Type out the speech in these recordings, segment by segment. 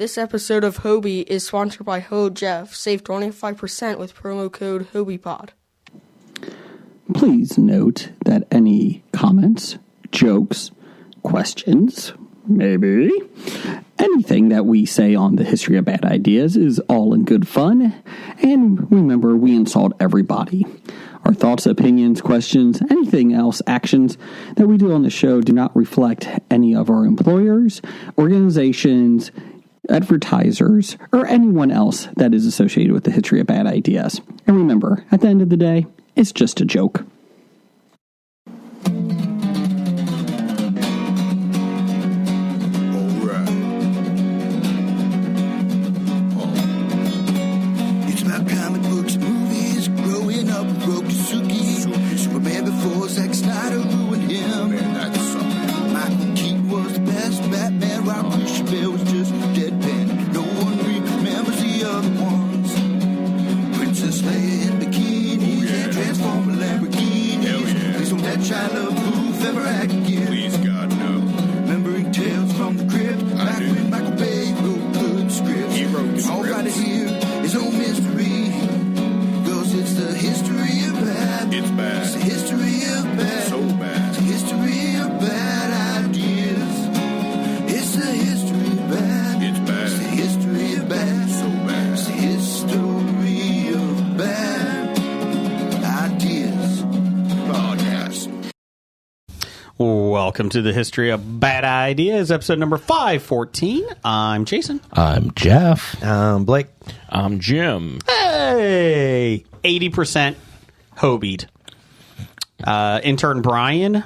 This episode of Hobie is sponsored by HoJeff. Save 25% with promo code HobiePod. Please note that any comments, jokes, questions, maybe anything that we say on the History of Bad Ideas is all in good fun. And remember, we insult everybody. Our thoughts, opinions, questions, anything else, actions that we do on the show do not reflect any of our employers, organizations, advertisers, or anyone else that is associated with the History of Bad Ideas. And remember, at the end of the day, it's just a joke. Welcome to the History of Bad Ideas, episode number 514. I'm Jason. I'm Jeff. I'm Blake. I'm Jim. Hey! 80% Hobied. Intern Brian,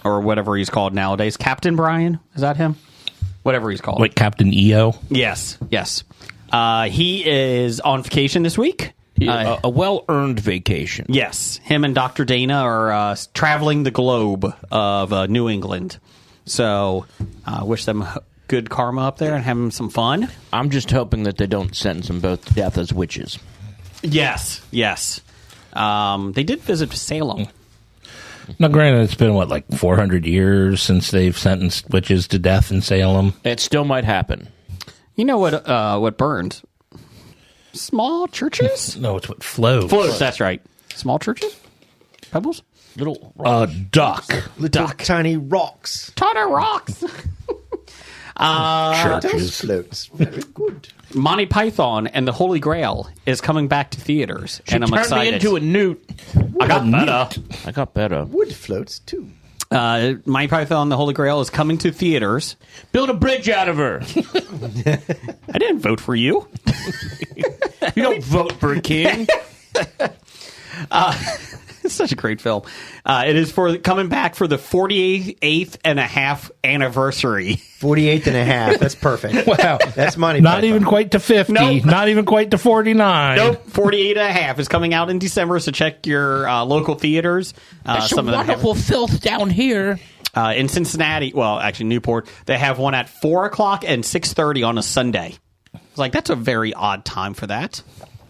or whatever he's called nowadays. Captain Brian? Is that him? Whatever he's called. Wait, Captain EO? Yes. He is on vacation this week. A well-earned vacation. Yes. Him and Dr. Dana are traveling the globe of New England. So wish them good karma up there and having some fun. I'm just hoping that they don't sentence them both to death as witches. Yes. They did visit Salem. Now, granted, it's been, 400 years since they've sentenced witches to death in Salem? It still might happen. You know what burned? Small churches? No, it's what flows. Floats, that's right. Small churches? Pebbles? Little duck. Little tiny rocks. Tiny rocks. Churches. Floats. Very good. Monty Python and the Holy Grail is coming back to theaters, and I'm turned excited. me into a newt. I got better. Wood floats, too. Monty Python and the Holy Grail is coming to theaters. Build a bridge out of her. I didn't vote for you. You don't vote for a king. It's such a great film. It is coming back for the 48th and a half anniversary. 48th and a half. That's perfect. Wow. That's money. Not even quite to 50. Nope. Not even quite to 49. Nope. 48 and a half is coming out in December, so check your local theaters. That's some wonderful filth down here. In Cincinnati, well, actually Newport, they have one at 4 o'clock and 6:30 on a Sunday. It's like, that's a very odd time for that.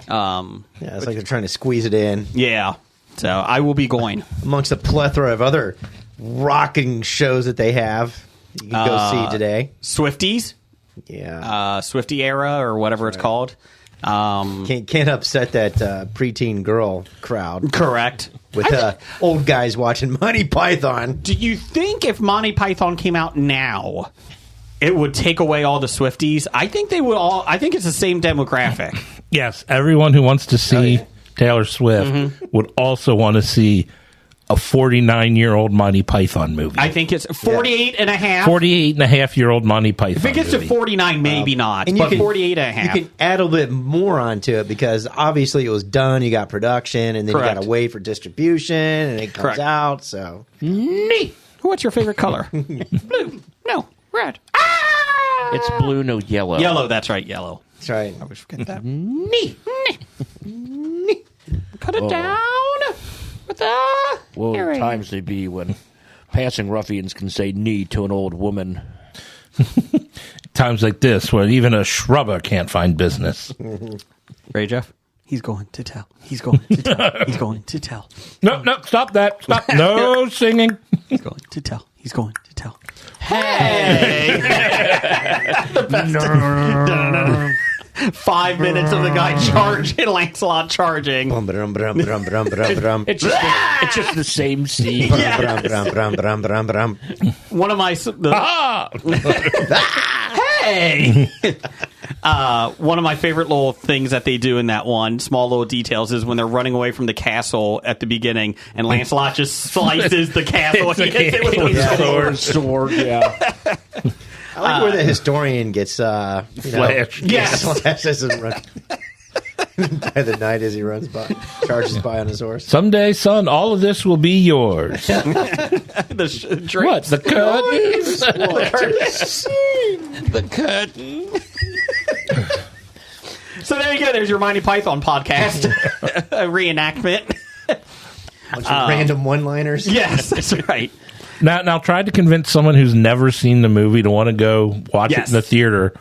It's like they're trying to squeeze it in. Yeah. So I will be going. Amongst a plethora of other rocking shows that they have. You can go see today. Swifties. Yeah. Swiftie era or whatever it's called. Can't upset that preteen girl crowd. Correct. With old guys watching Monty Python. Do you think if Monty Python came out now, it would take away all the Swifties? I think they would all. I think it's the same demographic. Yes, everyone who wants to see Taylor Swift would also want to see a 49-year-old Monty Python movie. I think it's 48 and a half. 48-and-a-half-year-old Monty Python If it gets movie. to 49, maybe not. And But 48 and a half. You can add a little bit more onto it because obviously it was done. You got production, and then you got to wait for distribution, and it comes out. So neat. What's your favorite color? Blue. No. Red. Ah! It's blue, no yellow. Yellow. That's right. Yellow. That's right. I always forget that. Cut it down. With the Well, times they be when passing ruffians can say knee to an old woman. Times like this where even a shrubber can't find business. Ray Jeff? He's going to tell. He's going to tell. He's going to tell. No, stop that. Stop. No singing. He's going to tell. He's going to tell. Hey! 5 minutes of the guy charging, Lancelot charging. Brum, brum, brum, brum, brum, brum, brum. It's just the same scene. Brum, brum, brum, brum, brum, brum. One of my... Hey! One of my favorite little things that they do in that one, small little details, is when they're running away from the castle at the beginning, and Lancelot just slices the castle. He hits it with his sword. Yeah. I like where the historian gets Flash. Yes. flashes and runs by the night as he runs by, charges by on his horse. Someday, son, all of this will be yours. the What? The curtains? The curtain. So there you go. There's your Monty Python podcast. A reenactment. Bunch of random one-liners. Yes, that's right. Now try to convince someone who's never seen the movie to want to go watch it in the theater,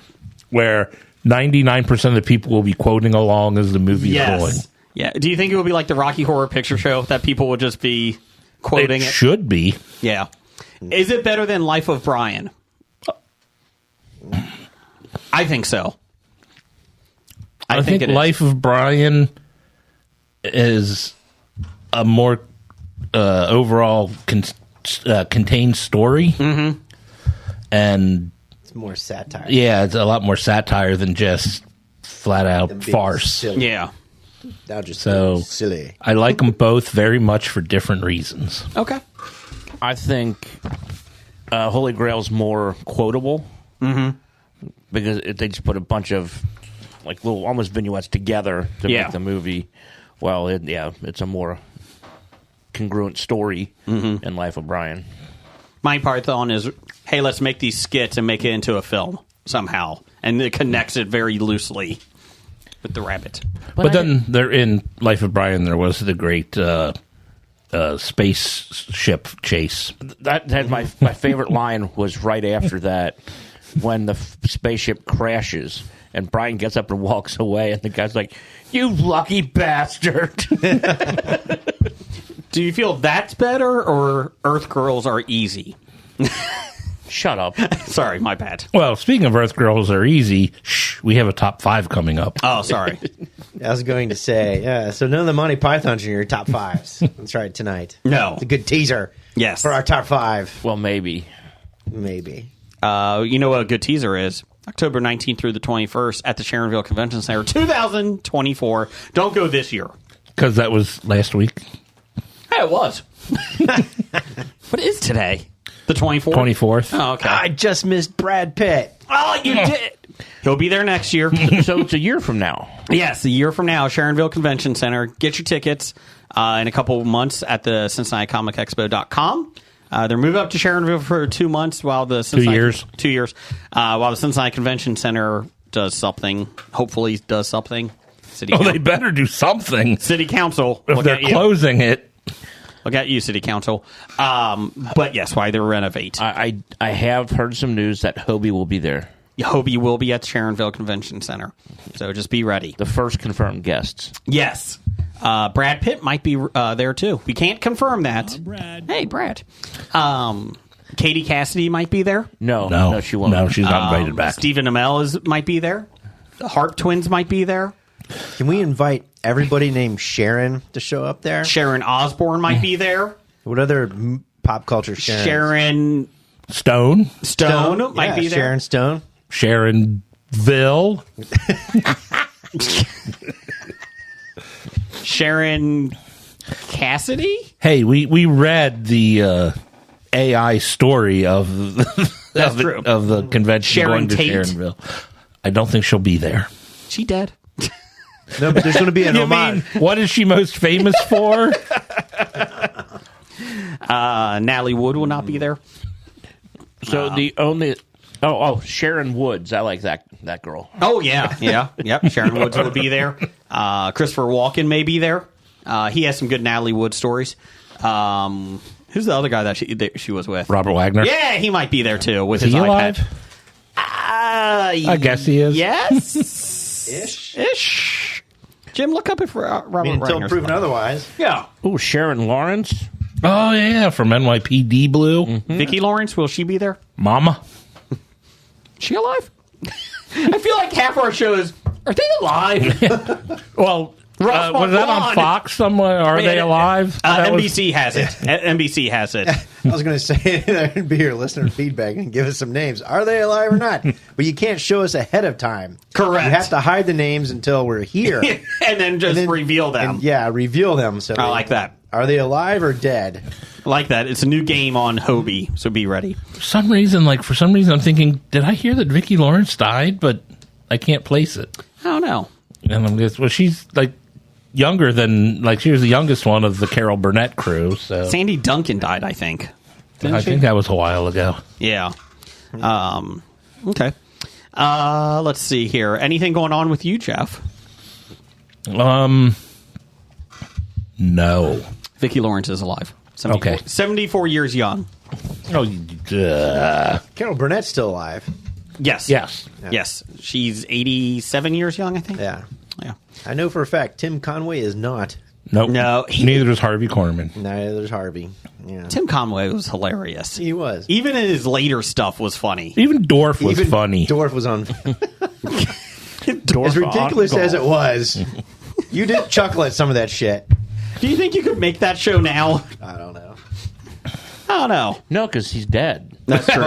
where 99% of the people will be quoting along as the movie is going. Yeah. Do you think it would be like the Rocky Horror Picture Show, that people would just be quoting it? Should be. Yeah. Is it better than Life of Brian? I think so. I think it is. Life of Brian is a more overall contained story. Mm-hmm. And It's more satire. yeah, it's a lot more satire than just flat out Than being farce. silly. Yeah. Now just So silly. I like them both very much for different reasons. Okay. I think Holy Grail's more quotable because they just put a bunch of like little almost vignettes together to make the movie. Well, it's a more congruent story in Life of Brian. My Python is, hey, let's make these skits and make it into a film somehow. And it connects it very loosely with the rabbit. But then there in Life of Brian, there was the great spaceship chase. That my favorite line was right after that when the spaceship crashes and Brian gets up and walks away and the guy's like, "You lucky bastard." Do you feel that's better or Earth Girls Are Easy? Shut up. Sorry, my bad. Well, speaking of Earth Girls Are Easy, we have a top 5 coming up. Oh, sorry. I was going to say, yeah, so none of the Monty Pythons are in your top 5s. That's right, tonight. No. It's a good teaser. Yes. For our top 5. Well, maybe. Maybe. You know what a good teaser is? October 19th through the 21st at the Sharonville Convention Center, 2024. Don't go this year. Because that was last week. Hey, it was. What is today? The 24th? 24th. Oh, okay. I just missed Brad Pitt. Oh, you did. He'll be there next year. So it's a year from now. Yes, a year from now, Sharonville Convention Center. Get your tickets in a couple of months at the CincinnatiComicExpo.com. They're moving up to Sharonville for 2 months while the Cincinnati, 2 years. 2 years. While the Cincinnati Convention Center does something. Hopefully does something. They better do something. City Council. If they're closing it. Look at you, City Council. But yes, why they renovate. I have heard some news that Hobie will be there. Hobie will be at the Sharonville Convention Center. So just be ready. The first confirmed guests. Yes. Brad Pitt might be there too. We can't confirm that. Brad. Hey, Brad. Katie Cassidy might be there. No, she won't. No, she's not invited back. Stephen Amell might be there. The Hart twins might be there. Can we invite everybody named Sharon to show up there? Sharon Osbourne might be there. What other pop culture Sharon? Sharon Stone might be there. Sharon Stone. Sharonville. Sharon Cassidy? Hey, we read the AI story of That's true. of the convention Sharon going to Tate. Sharonville. I don't think she'll be there. She dead. No, but there's going to be an You homage. mean, what is she most famous for? Natalie Wood will not be there. So the only... Sharon Woods. I like that girl. Oh, yeah. Yep. Sharon Woods will be there. Christopher Walken may be there. He has some good Natalie Wood stories. Who's the other guy that she was with? Robert Wagner. Yeah, he might be there too with his Is he iPad. alive? I guess he is. Yes. Ish. Jim, look up if Robert I mean, until Wagner's proven alive. otherwise. Yeah. Oh, Sharon Lawrence. Oh, yeah, from NYPD Blue. Mm-hmm. Vicki Lawrence, will she be there? Mama. She alive? I feel like half our show is, are they alive? Well, was that on Fox somewhere? Are they alive? NBC has it. NBC has it. I was going to say there'd be your listener feedback and give us some names. Are they alive or not? But you can't show us ahead of time. Correct. You have to hide the names until we're here. and then just reveal them. Reveal them. So I like that. Are they alive or dead? I like that. It's a new game on Hobie, so be ready. For some reason, I'm thinking, did I hear that Vicki Lawrence died? But I can't place it. I don't know. And I'm just, well, she's like younger than, like, she was the youngest one of the Carol Burnett crew. So Sandy Duncan died, I think. I think that was a while ago. Yeah. Okay. Let's see here. Anything going on with you, Jeff? No. Vicki Lawrence is alive. 74, Okay. 74 years young. Oh, Carol Burnett's still alive. Yes. yes. Yeah. Yes. She's 87 years young, I think. Yeah. Yeah. I know for a fact Tim Conway is not. Nope. No, Neither is Harvey Korman. Neither is Harvey. Yeah. Tim Conway was hilarious. He was. Even in his later stuff was funny. Even Dorf was funny. Dorf was on. As ridiculous as it was, you did chuckle at some of that shit. Do you think you could make that show now? I don't know. I don't know. No, because he's dead. That's true.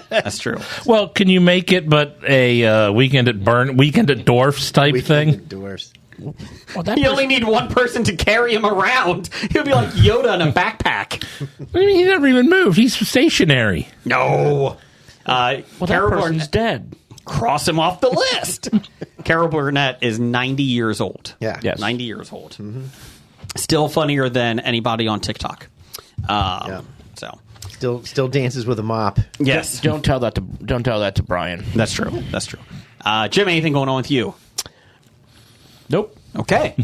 That's true. Well, can you make it but a Weekend at Dorf's type thing? Dwarfs. You only need one person to carry him around. He'll be like Yoda in a backpack. I mean, he never even moved. He's stationary. No. Well, that person's dead. Cross him off the list. Carol Burnett is 90 years old. Yeah. Yes. 90 years old. Mm-hmm. Still funnier than anybody on TikTok. Yeah. So Still dances with a mop. yes, Don't tell that to Brian. that's true. That's true. Jim, anything going on with you? Nope. Okay.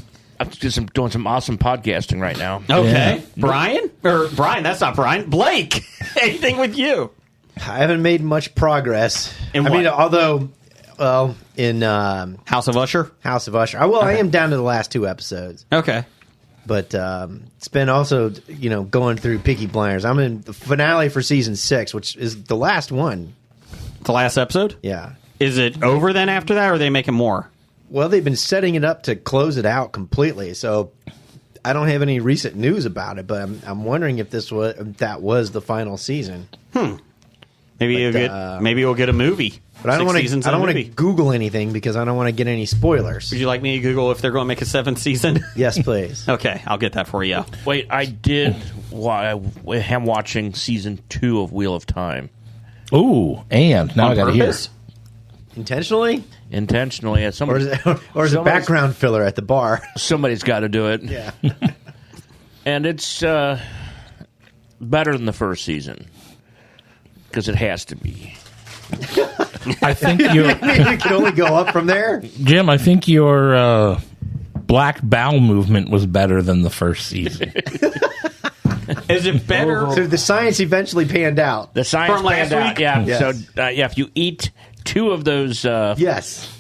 I'm just doing some awesome podcasting right now. Okay. Brian? Or Brian, that's not Brian. Blake. Anything with you? I haven't made much progress. In I mean, what? although, well, in House of Usher? House of Usher. I am down to the last 2 episodes. Okay. But it's been also, going through Peaky Blinders. I'm in the finale for season 6, which is the last one. The last episode? Yeah. Is it over then after that, or are they making more? Well, they've been setting it up to close it out completely. So I don't have any recent news about it, but I'm wondering if that was the final season. Maybe we'll get a movie. But I don't want to movie. Google anything because I don't want to get any spoilers. Would you like me to Google if they're going to make a 7th season? Yes, please. Okay, I'll get that for you. Wait, I did. I am watching season 2 of Wheel of Time. Ooh, and now I got to hear. Intentionally? Intentionally. Or is it background filler at the bar? Somebody's got to do it. Yeah. And it's better than the first season. Because it has to be. I think You can only go up from there? Jim, I think your Black Bowel movement was better than the first season. Is it better? So the science eventually panned out. The science From last panned out. week? Yeah. Yes. So, if you eat 2 of those Yes.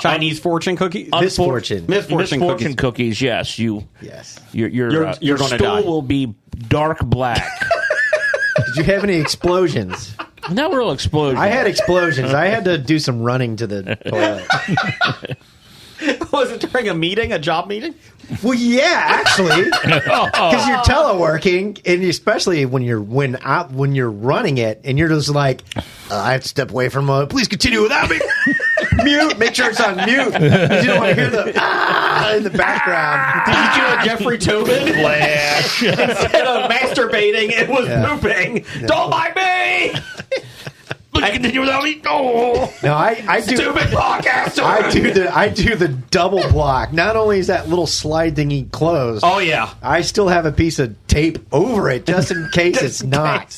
Chinese fortune cookie? Misfortune. Misfortune cookies, yes. Yes. Your You're gonna stool die. will be dark black. Did you have any explosions? Not real explosion. I had explosions. I had to do some running to the toilet. Was it during a job meeting? Well, yeah, actually, because you're teleworking, and especially when you're running it, and you're just like, I have to step away from. Please continue without me. Mute. Make sure it's on mute. 'Cause you don't want to hear the in the background. Did you do a Jeffrey Tobin? Flash. Instead of masturbating, it was pooping. Yeah. Don't mind me. I continue without me. Oh, No, I do. stupid podcaster. I do the double block. Not only is that little slide thingy closed. Oh yeah. I still have a piece of tape over it just in case it's not.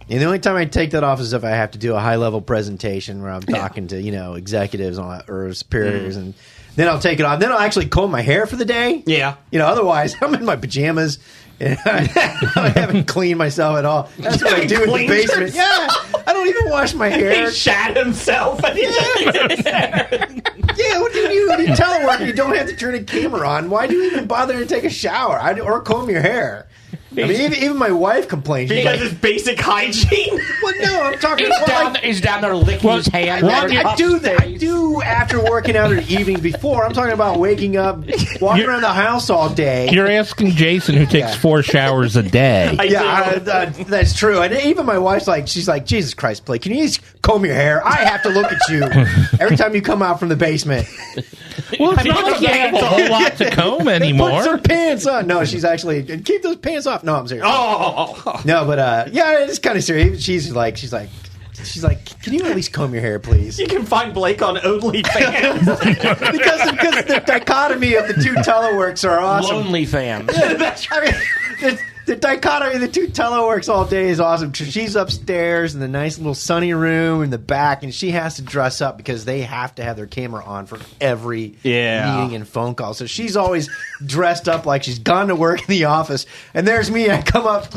And the only time I take that off is if I have to do a high-level presentation where I'm talking to, executives or superiors, and then I'll take it off. Then I'll actually comb my hair for the day. Yeah. Otherwise, I'm in my pajamas, and I haven't cleaned myself at all. That's what I do in the basement. Yeah, I don't even wash my hair. He shat himself. And Yeah, what do you do? When you telework, you don't have to turn a camera on. Why do you even bother to take a shower or comb your hair? I mean, even my wife complains. She's Because like, it's basic hygiene. well, no, I'm talking about He's down there licking his hand. I do that. I do after working out in the evening before. I'm talking about waking up, walking around the house all day. You're asking Jason, who takes 4 showers a day. That's true. And even my wife's like, she's like, Jesus Christ, Blake, can you just comb your hair? I have to look at you every time you come out from the basement. Well, it's not like you have a whole lot to comb anymore. Puts her pants on. No, she's actually keep those pants off. No, I'm serious. Oh. No, but yeah, it's kind of serious. She's like, can you at least comb your hair, please? You can find Blake on OnlyFans. because the dichotomy of the two teleworks are awesome. Lonely fans. I mean, the dichotomy of the two teleworks all day is awesome. She's upstairs in the nice little sunny room in the back, and she has to dress up because they have to have their camera on for every meeting and phone call. So she's always dressed up like she's gone to work in the office. And there's me. I come up,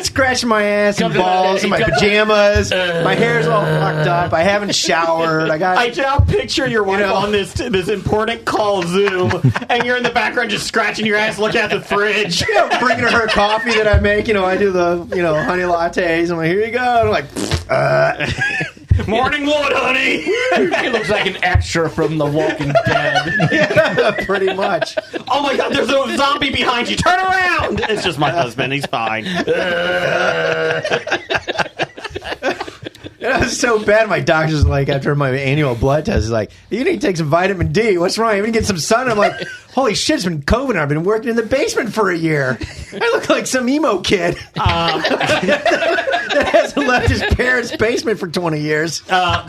scratching my ass and balls in my pajamas. My hair's all fucked up. I haven't showered. I now picture your wife on this important call Zoom, and you're in the background just scratching your ass, looking at the fridge. Bringing her coffee that I make. I do the honey lattes. I'm like, here you go. And I'm like, morning wood, honey. He looks like an extra from The Walking Dead. Yeah, pretty much. Oh my God, there's a zombie behind you. Turn around. It's just my husband. He's fine. It was so bad. My doctor's like, after my annual blood test, is like, you need to take some vitamin D. What's wrong? You need to get some sun. I'm like, holy shit, it's been COVID. I've been working in the basement for a year. I look like some emo kid that hasn't left his parents' basement for 20 years.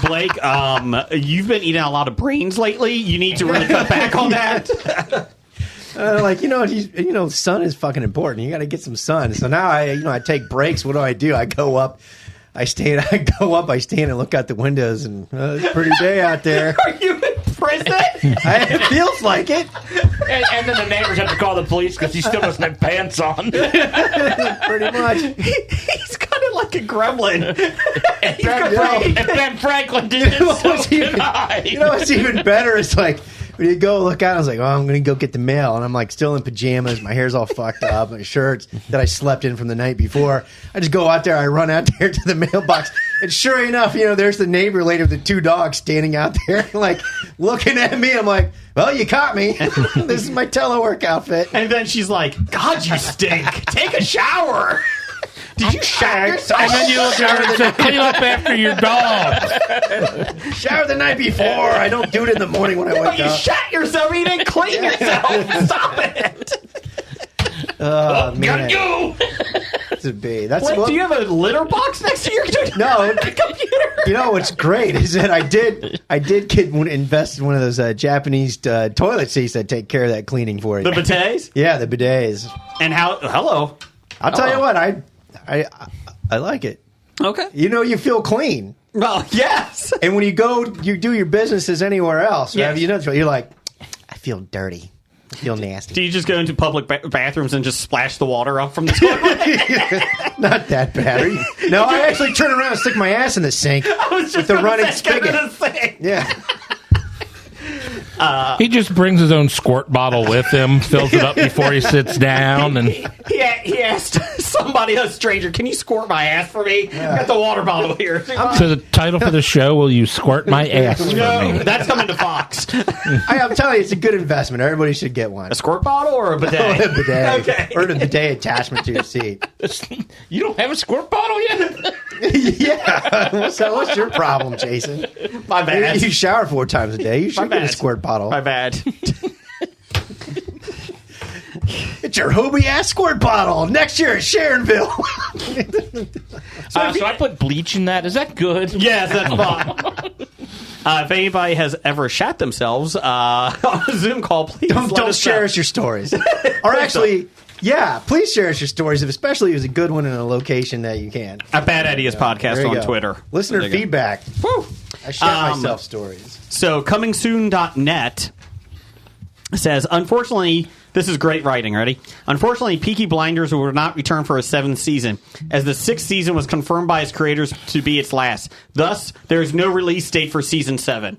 Blake, you've been eating a lot of brains lately. You need to really cut back on that. Sun is fucking important. You got to get some sun. So now I take breaks. What do? I go up. I stand and look out the windows, and it's a pretty day out there. Are you in prison? It feels like it. And then the neighbors have to call the police because he still doesn't have pants on. Pretty much. He's kind of like a gremlin. If Ben Franklin did it, so can I. You know what's even better? It's like, when you go look out, I was like, I'm going to go get the mail. And I'm like still in pajamas. My hair's all fucked up. My shirts that I slept in from the night before. I just go out there. I run out there to the mailbox. And sure enough, there's the neighbor lady with the 2 dogs standing out there, like, looking at me. I'm like, well, you caught me. This is my telework outfit. And then she's like, God, you stink. Take a shower. Did you shower yourself? And then you look over and say, clean up after your dog. Shower the night before. I don't do it in the morning when I wake up. You shat yourself. You didn't clean yourself. Stop it. Oh, man. Got you. That's a B. Do you have a litter box next to your computer? You know what's great is that I did invest in one of those Japanese toilet seats that take care of that cleaning for you. The bidets? Yeah, the bidets. And hello. I'll tell you what, I like it. Okay. You feel clean. Well, yes. And when you do your businesses anywher else, yes. You're like, I feel dirty. I feel nasty. Do you just go into public bathrooms and just splash the water up from the toilet? Not that bad. No, I actually turn around and stick my ass in the sink with the running spigot. Yeah. He just brings his own squirt bottle with him, fills it up before he sits down, and he asked somebody, a stranger, "Can you squirt my ass for me? I got the water bottle here." So the title for the show: "Will you squirt my ass for me?" That's coming to Fox. I'm telling you, it's a good investment. Everybody should get one. A squirt bottle or a bidet? A bidet. Okay. Or a bidet attachment to your seat. You don't have a squirt bottle yet? Yeah. What's your problem, Jason? My bad. You shower 4 times a day. You should get a squirt bottle. My bad. It's your Hobie ass squirt bottle next year at Sharonville. So I put bleach in that. Is that good? Yes, that's fine. If anybody has ever shat themselves on a Zoom call, please don't share us your stories. Or actually, please share us your stories, especially if it's a good one in a location that you can. At Bad Ideas Podcast on Twitter. Listener feedback. Woo. I share myself stories. So, comingsoon.net says, unfortunately, this is great writing, ready? Unfortunately, Peaky Blinders will not return for a 7th season, as the 6th season was confirmed by its creators to be its last. Thus, there is no release date for season 7.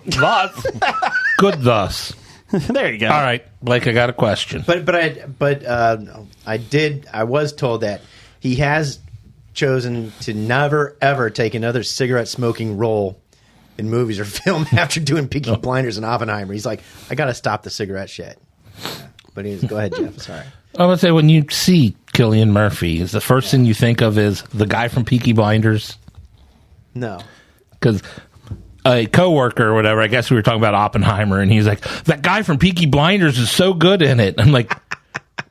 Thus. Good thus. There you go. All right, Blake, I got a question. I was told that he has chosen to never ever take another cigarette smoking role in movies or film after doing Peaky Blinders and Oppenheimer. He's like, I got to stop the cigarette shit. Yeah. But go ahead, Jeff. Sorry. I would say when you see Cillian Murphy, is the first thing you think of is the guy from Peaky Blinders? No. Because a coworker or whatever, I guess we were talking about Oppenheimer, and he's like, that guy from Peaky Blinders is so good in it. I'm like,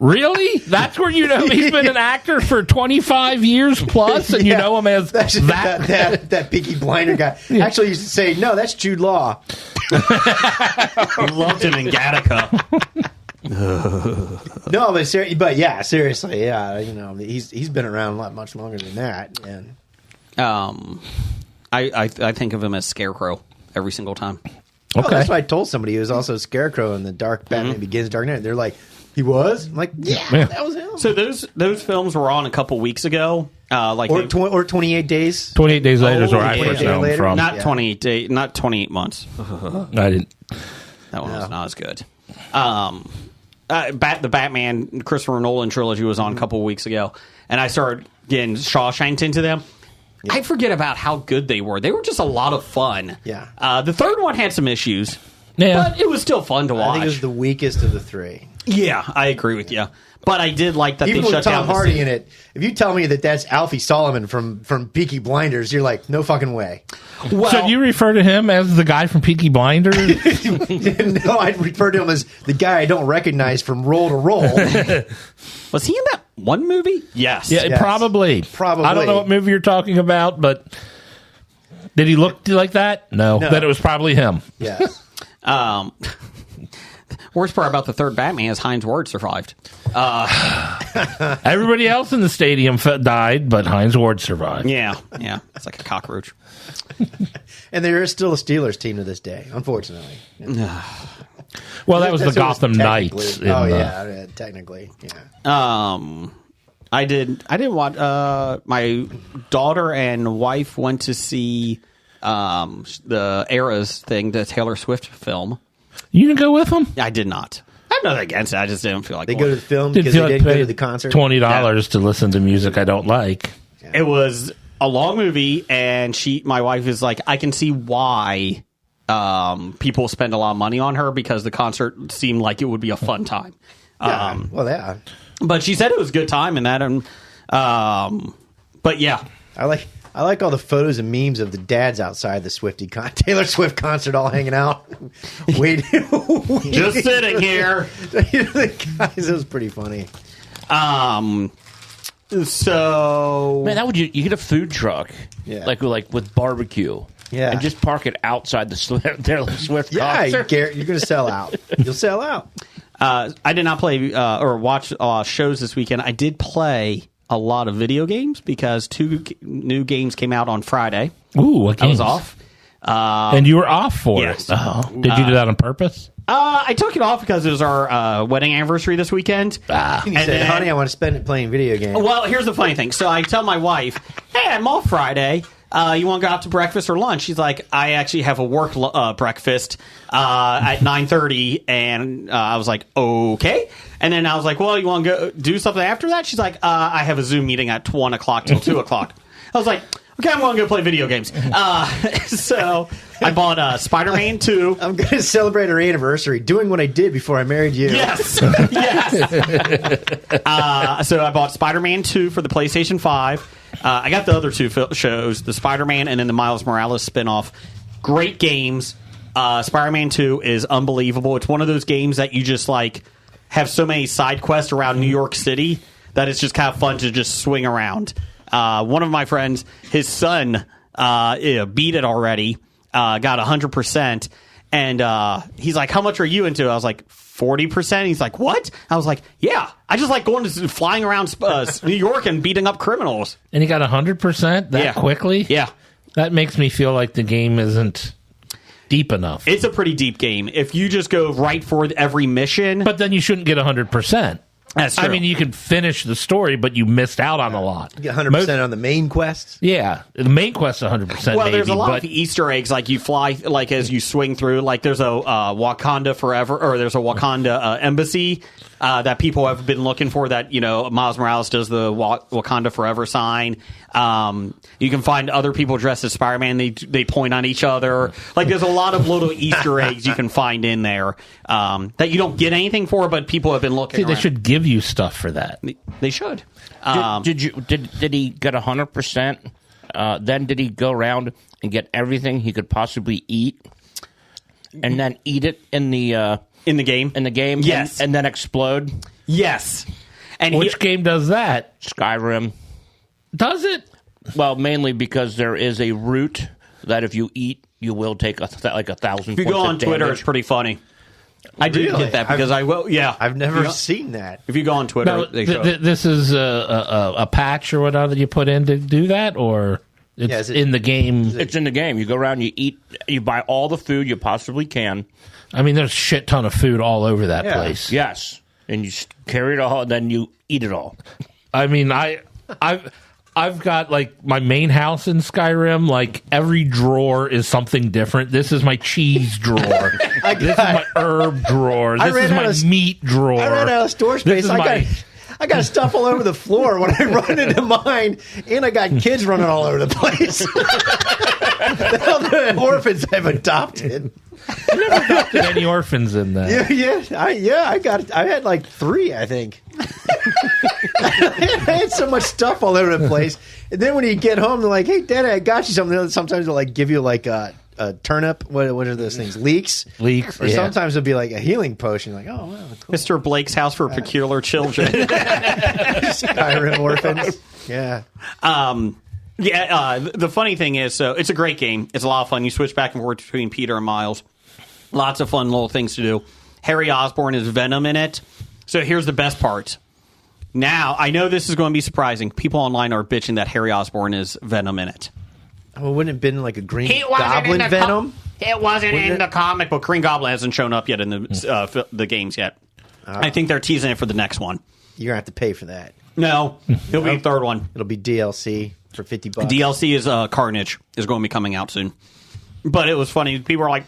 really? That's where you know he's been an actor for 25 years plus, and you know him as that Peaky Blinder guy. Yeah. Actually, used to say, no, that's Jude Law. Loved him in Gattaca. No, but yeah, seriously, yeah, he's been around much longer than that. And I think of him as Scarecrow every single time. Okay, that's what I told somebody. He was also Scarecrow in the Batman Begins, Dark Knight. They're like, he was? I'm like, yeah, that was him. So those films were on a couple weeks ago, or 28 days. 28 days later is where I first know him from. Not 28 months. I didn't. That one was not as good. The Batman Christopher Nolan trilogy was on a couple weeks ago, and I started getting Shawshanked into them. Yeah. I forget about how good they were. They were just a lot of fun. Yeah. The third one had some issues, but it was still fun to watch. I think it was the weakest of the three. Yeah, I agree with you. But I did like that even they shut down Tom Hardy in it. If you tell me that that's Alfie Solomon from Peaky Blinders, you're like, no fucking way. Well, so you refer to him as the guy from Peaky Blinders? No, I'd refer to him as the guy I don't recognize from role to role. Was he in that one movie? Yes. Yeah, yes. Probably. I don't know what movie you're talking about, but did he look like that? No. Then it was probably him. Yes. Worst part about the third Batman is Hines Ward survived. Everybody else in the stadium died, but Hines Ward survived. Yeah. It's like a cockroach. And there is still a Steelers team to this day, unfortunately. Well, that was the Gotham Knights. Technically. Yeah. I did watch. My daughter and wife went to see the Eras thing, the Taylor Swift film. You didn't go with them? I did not. I have nothing against it. I just didn't feel like they go to the film because they didn't go to the concert. $20 to listen to music I don't like. Yeah. It was a long movie, and my wife is like, I can see why people spend a lot of money on her because the concert seemed like it would be a fun time. Yeah. But she said it was a good time and that, but yeah, I like all the photos and memes of the dads outside the Taylor Swift concert, all hanging out, waiting, just sitting here. Guys, it was pretty funny. So man, you get a food truck, like with barbecue, and just park it outside the Taylor Swift concert. Garrett, you're going to sell out. You'll sell out. I did not play or watch shows this weekend. I did play a lot of video games because 2 new games came out on Friday. Ooh, what games? I was off. And you were off for it. Oh. Did you do that on purpose? I took it off because it was our wedding anniversary this weekend. And you said, honey, I want to spend it playing video games. Well, here's the funny thing. So I tell my wife, hey, I'm off Friday. You want to go out to breakfast or lunch? She's like, I actually have a work breakfast at 9:30, and I was like, okay. And then I was like, well, you want to go do something after that? She's like, I have a Zoom meeting at 1 o'clock till 2 o'clock. I was like, okay, I'm going to go play video games. So I bought Spider-Man 2. I'm going to celebrate our anniversary doing what I did before I married you. Yes. Yes. So I bought Spider-Man 2 for the PlayStation 5. I got the other 2 shows, the Spider-Man and then the Miles Morales spinoff. Great games. Spider-Man 2 is unbelievable. It's one of those games that you just have so many side quests around New York City that it's just kind of fun to just swing around. One of my friends, his son beat it already, got 100%, and he's like, how much are you into? I was like, 40%. He's like, what? I was like, yeah, I just like flying around New York and beating up criminals. And he got 100% that quickly? Yeah. That makes me feel like the game isn't deep enough. It's a pretty deep game. If you just go right for every mission. But then you shouldn't get 100%. That's true. I mean, you can finish the story, but you missed out on a lot. You get 100% on the main quest. Yeah, the main quest 100%. Well, maybe, there's a lot but of Easter eggs, like you fly, like as you swing through. Like there's a Wakanda Forever, or there's a Wakanda embassy that people have been looking for. That Miles Morales does the Wakanda Forever sign. You can find other people dressed as Spider-Man. They point on each other. Like there's a lot of little Easter eggs you can find in there that you don't get anything for, but people have been looking. See, they around. should give you stuff for that. They should. Did he get 100%? Then did he go around and get everything he could possibly eat, and then eat it in the game? In the game, yes, and then explode. Yes. And Which game does that? Skyrim. Does it? Well, mainly because there is a root that if you eat, you will take like 1,000. If you go on Twitter, it's pretty funny. I did Really? get that because I will. Yeah, I've never seen that. If you go on Twitter, Now, they show it. this is a patch or whatever that you put in to do that, or it's Yeah, is it- in the game. It's in the game. You go around, you eat, you buy all the food you possibly can. I mean, there's a shit ton of food all over that Yeah. place. Yes, and you carry it all, and then you eat it all. I mean, I've got like my main house in Skyrim. Like every drawer is something different. This is my cheese drawer. This is my herb drawer. I This ran is out my of- meat drawer. I ran out of store This space. is I got stuff all over the floor when I run into mine, and I got kids running all over the place. The orphans I've adopted. I never adopted any orphans in that. I had like 3, I think. I had so much stuff all over the place, and then when you get home, they're like, "Hey, Daddy, I got you something." Sometimes they'll like give you like a turnip. What are those things? Leeks. Or Yeah. sometimes it'll be like a healing potion. Like, oh wow, cool. Mr. Blake's House for Peculiar Children. Skyrim orphans. Yeah. The funny thing is, so it's a great game. It's a lot of fun. You switch back and forth between Peter and Miles. Lots of fun little things to do. Harry Osborn is Venom in it. So here's the best part. Now, I know this is going to be surprising. People online are bitching that Harry Osborn is Venom in it. Well, wouldn't it have been like a Green Goblin Venom? It wasn't Wouldn't in it? the comic book. Green Goblin hasn't shown up yet in the games yet. I think they're teasing it for the next one. You're gonna have to pay for that. No, it'll be the third one. It'll be DLC for $50. DLC is Carnage is going to be coming out soon. But it was funny. People were like,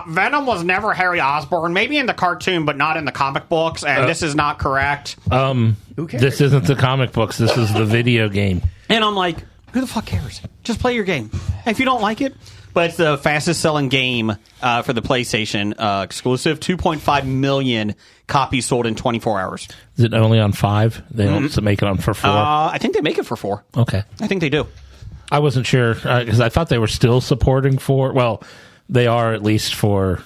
Venom was never Harry Osborn. Maybe in the cartoon, but not in the comic books. And this is not correct. Who cares? This isn't the comic books. This is the video game. And I'm like, who the fuck cares? Just play your game. If you don't like it. But it's the fastest selling game for the PlayStation exclusive. 2.5 million copies sold in 24 hours. Is it only on 5? They don't make it on for 4? I think they make it for 4. Okay. I think they do. I wasn't sure because I thought they were still supporting 4. Well, they are at least for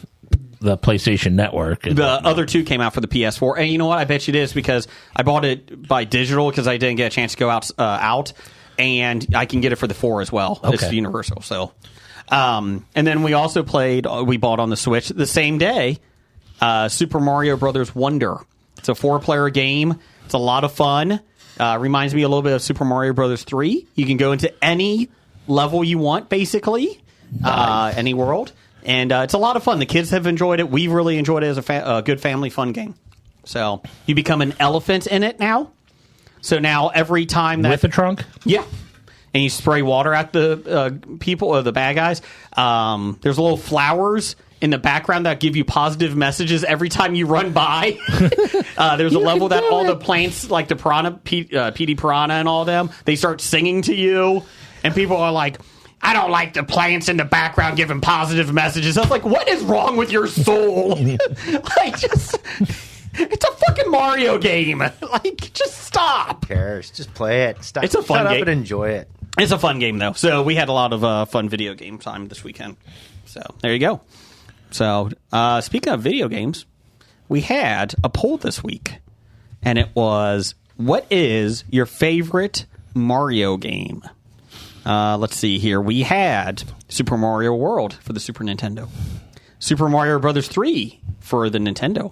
the PlayStation Network. The other 2 came out for the PS4. And you know what? I bet you it is because I bought it by digital because I didn't get a chance to go out. And I can get it for the 4 as well. Okay. It's universal. So, and then we also we bought on the Switch the same day, Super Mario Brothers Wonder. It's a 4-player game. It's a lot of fun. Reminds me a little bit of Super Mario Brothers 3. You can go into any level you want, basically, any world. And it's a lot of fun. The kids have enjoyed it. We've really enjoyed it as a good family fun game. So you become an elephant in it now. So now every time that... with a trunk? Yeah. And you spray water at the people or the bad guys. There's little flowers in the background that give you positive messages every time you run by. There's a level that all the plants, like the piranha, PD Piranha and all of them, they start singing to you. And people are like, I don't like the plants in the background giving positive messages. I was like, what is wrong with your soul? Like, just... It's a fucking Mario game. Like, just stop. Who cares? Just play it. Stop. It's a fun Shut game. up and enjoy it. It's a fun game, though. So we had a lot of fun video game time this weekend. So there you go. So speaking of video games, we had a poll this week. And it was, what is your favorite Mario game? Let's see here. We had Super Mario World for the Super Nintendo. Super Mario Brothers 3 for the Nintendo.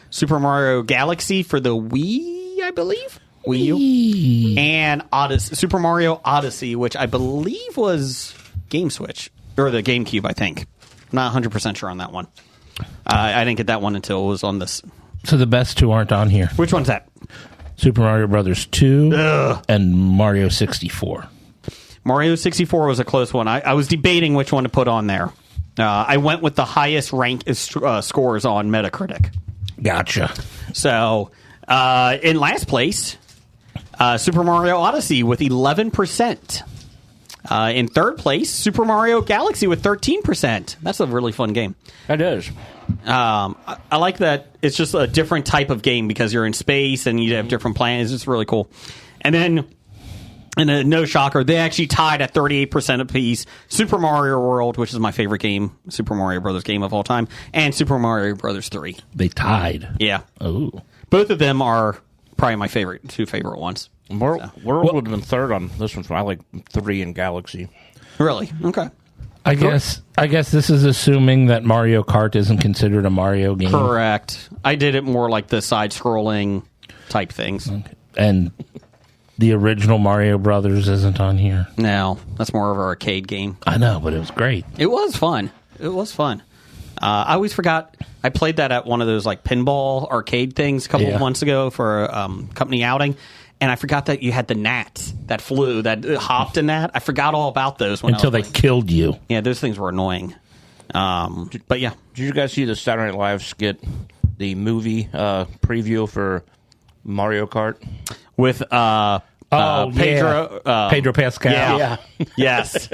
Super Mario Galaxy for the Wii, I believe. Wii U. And Super Mario Odyssey, which I believe was Game Switch. Or the GameCube, I think. Not 100% sure on that one. I didn't get that one until it was on this So the best two aren't on here. Which one's that? Super Mario Brothers 2 and Mario 64. Mario 64 was a close one. I was debating which one to put on there. I went with the highest rank scores on Metacritic. Gotcha. So, in last place, Super Mario Odyssey with 11%. In third place, Super Mario Galaxy with 13%. That's a really fun game. That is. I like that it's just a different type of game because you're in space and you have different planets. It's really cool. And then, and no shocker, they actually tied at 38% apiece. Super Mario World, which is my favorite game, Super Mario Brothers game of all time, and Super Mario Brothers 3. They tied. Yeah. Oh. Both of them are probably my two favorite ones. World would have been third on this one. I like 3 in Galaxy. Really? Okay. I guess this is assuming that Mario Kart isn't considered a Mario game. Correct. I did it more like the side-scrolling type things. Okay. And the original Mario Brothers isn't on here. No, that's more of an arcade game. I know, but it was great. It was fun. I always forgot. I played that at one of those like pinball arcade things a couple of months ago for a company outing, and I forgot that you had the gnats that flew, that hopped in that. I forgot all about those until they killed you. Yeah, those things were annoying. But yeah, did you guys see the Saturday Night Live skit, the movie preview for Mario Kart with Pedro Pascal? Yeah. Yes.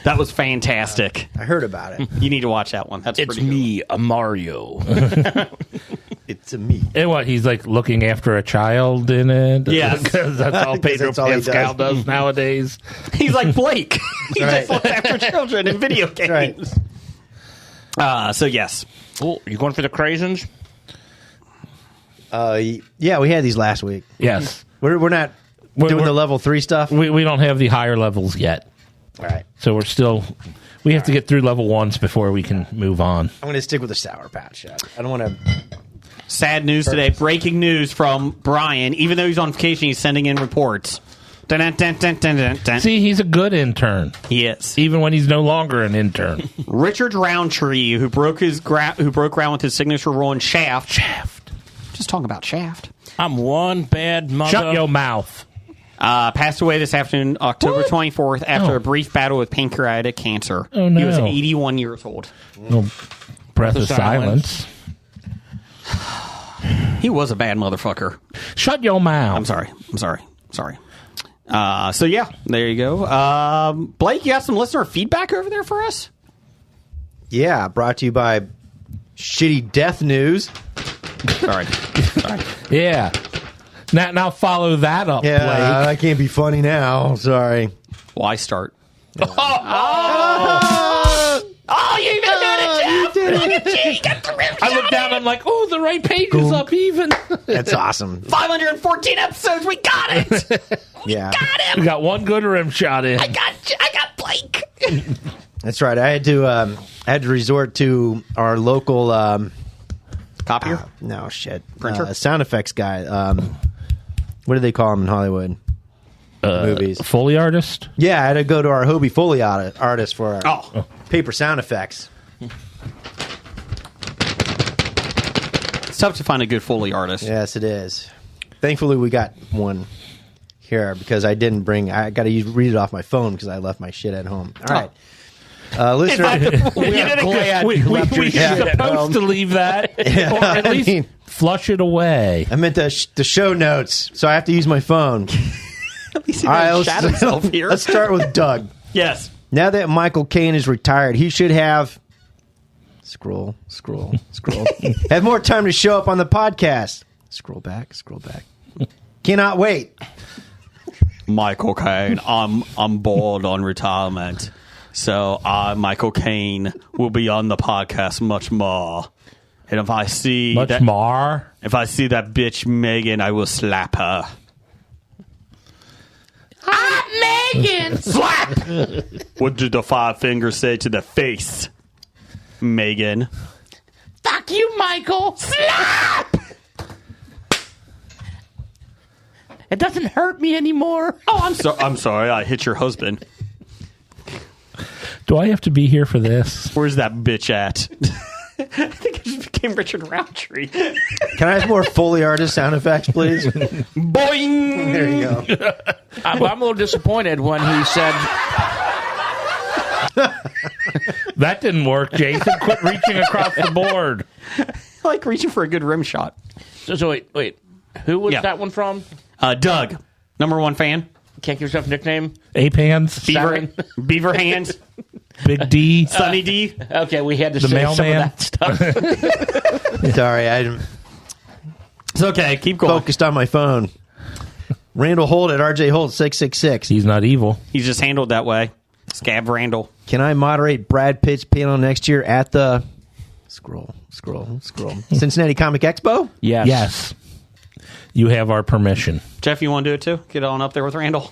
That was fantastic. I heard about it. You need to watch that one. That's It's pretty me, a Mario. It's a me. And what, he's like looking after a child in it? Yes. Because that's all Pedro Pascal does nowadays. He's like Blake. He just looks after children in video games. Right. So yes. Cool. You going for the Craisins? Yeah, we had these last week. Yes. We're not doing the level 3 stuff. We don't have the higher levels yet. All right. So we have to get through level 1s before we can move on. I'm going to stick with the Sour Patch. I don't want to... Sad news today. Breaking news from Brian. Even though he's on vacation, he's sending in reports. Dun, dun, dun, dun, dun, dun, dun. See, he's a good intern. He is. Even when he's no longer an intern. Richard Roundtree, who broke ground with his signature role in Shaft. Just talking about Shaft. I'm one bad mother. Shut your mouth. Passed away this afternoon, October 24th, after a brief battle with pancreatic cancer. Oh, no. He was 81 years old. No breath of silence. He was a bad motherfucker. Shut your mouth. I'm sorry. So, yeah, there you go. Blake, you got some listener feedback over there for us? Yeah, brought to you by Shitty Death News. Sorry. Yeah. Now follow that up, Yeah, Blake. I can't be funny now. Sorry. Why start? Oh, you even did it, Jeff! did it. You got the rim I look down, I'm like, oh, the right page is up even. That's awesome. 514 episodes, we got it! Yeah. Got him! We got one good rim shot in. I got Blake! That's right. I had to resort to our local Copier? no shit. Printer? Sound effects guy. What do they call him in Hollywood? Movies. Foley artist? Yeah, I had to go to our Hobie Foley artist for our Oh. paper sound effects. It's tough to find a good Foley artist. Yes, it is. Thankfully, we got one here because I didn't bring. I got to read it off my phone because I left my shit at home. All right, listener. We're supposed to leave that, or at least flush it away. I meant the show notes, so I have to use my phone. At least he All right, didn't shat himself here. let's start with Doug. Yes. Now that Michael Caine is retired, he should have scroll. Have more time to show up on the podcast. Scroll back. Cannot wait. Michael Caine, I'm bored on retirement, so Michael Caine will be on the podcast much more. And if I see Much more. if I see that bitch Megan, I will slap her. Megan! Slap! What did the 5 fingers say to the face, Megan? Fuck you, Michael. Slap! It doesn't hurt me anymore. Oh, I'm sorry. I hit your husband. Do I have to be here for this? Where's that bitch at? I think just became Richard Roundtree. Can I have more Foley artist sound effects, please? Boing! There you go. I'm a little disappointed when he said, That didn't work, Jason. Quit reaching across the board. I like reaching for a good rim shot. so wait. Who was Yeah. that one from? Doug, #1 fan. Can't give yourself a nickname? Ape hands, Beaver hands. Big D. Sunny D. Okay, we had to The say some of mailman? that stuff. Sorry, I'm It's okay. Keep going. focused on my phone. Randall Holt at RJ Holt 666. He's not evil. He's just handled that way. Scab Randall. Can I moderate Brad Pitt's panel next year at the scroll Cincinnati Comic Expo? Yes. Yes. You have our permission. Jeff, you want to do it too? Get on up there with Randall.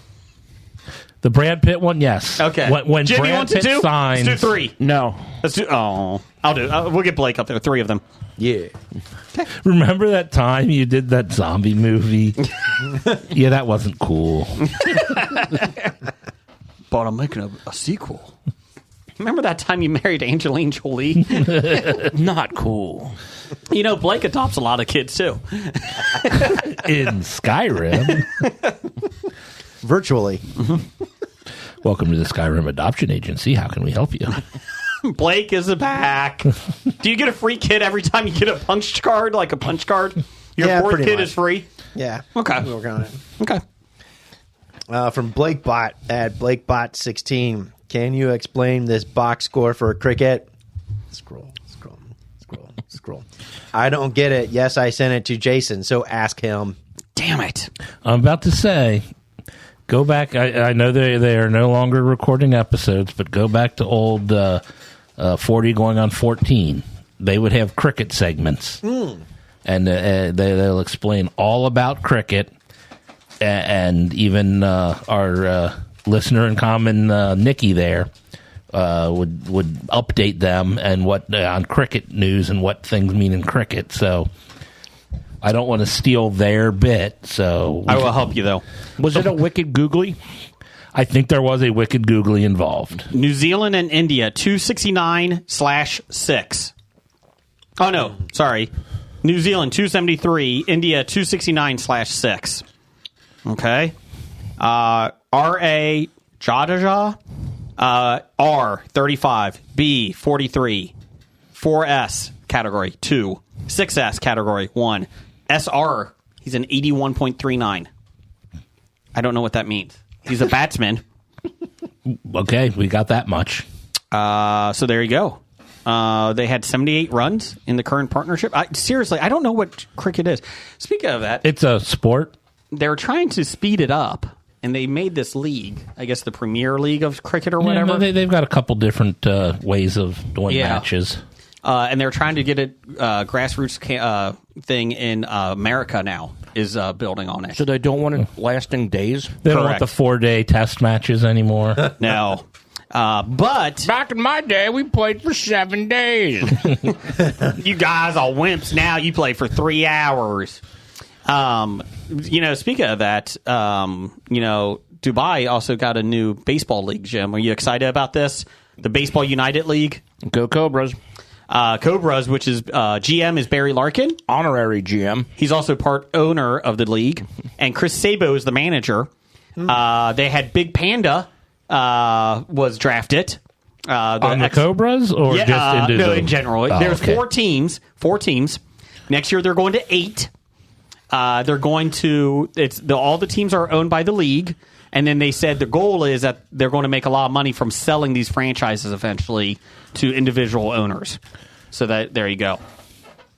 The Brad Pitt one, yes. Okay. When Jimmy Brad wants Pitt to do? signs, Let's do 3. No. Let's do. Oh, I'll do. We'll get Blake up there. 3 of them. Yeah. remember that time you did that zombie movie? Yeah, that wasn't cool. But I'm making a sequel. Remember that time you married Angelina Jolie? Not cool. You know, Blake adopts a lot of kids too. In Skyrim. Virtually. Welcome to the Skyrim Adoption Agency. How can we help you? Blake is back. Do you get a free kid every time you get a punch card, like a punch card? Your Yeah, 4th pretty kid much. is free? Yeah. Okay. We're working on it. Okay. From BlakeBot at BlakeBot16. Can you explain this box score for cricket? Scroll. I don't get it. Yes, I sent it to Jason, so ask him. Damn it. I'm about to say, go back. I know they are no longer recording episodes, but go back to old 40 going on 14. They would have cricket segments. And they'll explain all about cricket. And even our listener in common, Nikki there, would update them and what on cricket news and what things mean in cricket. So I don't want to steal their bit. So I will help you, though. Was it a wicked googly? I think there was a wicked googly involved. New Zealand and India, 269/6. Oh, no. Sorry. New Zealand, 273. India, 269/6. Okay. R.A. Jadeja, R, 35. B, 43. 4S, category 2. 6S, category 1. SR, he's an 81.39. I don't know what that means. He's a batsman. Okay, we got that much. So there you go. They had 78 runs in the current partnership. Seriously, I don't know what cricket is. Speaking of that, It's a sport. they're trying to speed it up, and they made this league, I guess the Premier League of cricket or whatever. Yeah, they've got a couple different ways of doing matches. And they're trying to get a grassroots thing in America now is building on it. So they don't want it lasting days? They don't want Correct. the 4-day test matches anymore. No. But Back in my day, we played for 7 days. you guys are wimps now. You play for 3 hours. Speaking of that, Dubai also got a new baseball league, Jim. Are you excited about this? The Baseball United League? Go Cobras. Cobras, which is GM is Barry Larkin. Honorary GM. He's also part owner of the league. And Chris Sabo is the manager. They had Big Panda was drafted. On the Cobras or just into no, the... in general. Oh, There's okay. 4 teams. Next year they're going to 8. They're going to all the teams are owned by the league, and then they said the goal is that they're going to make a lot of money from selling these franchises eventually to individual owners. So that there you go.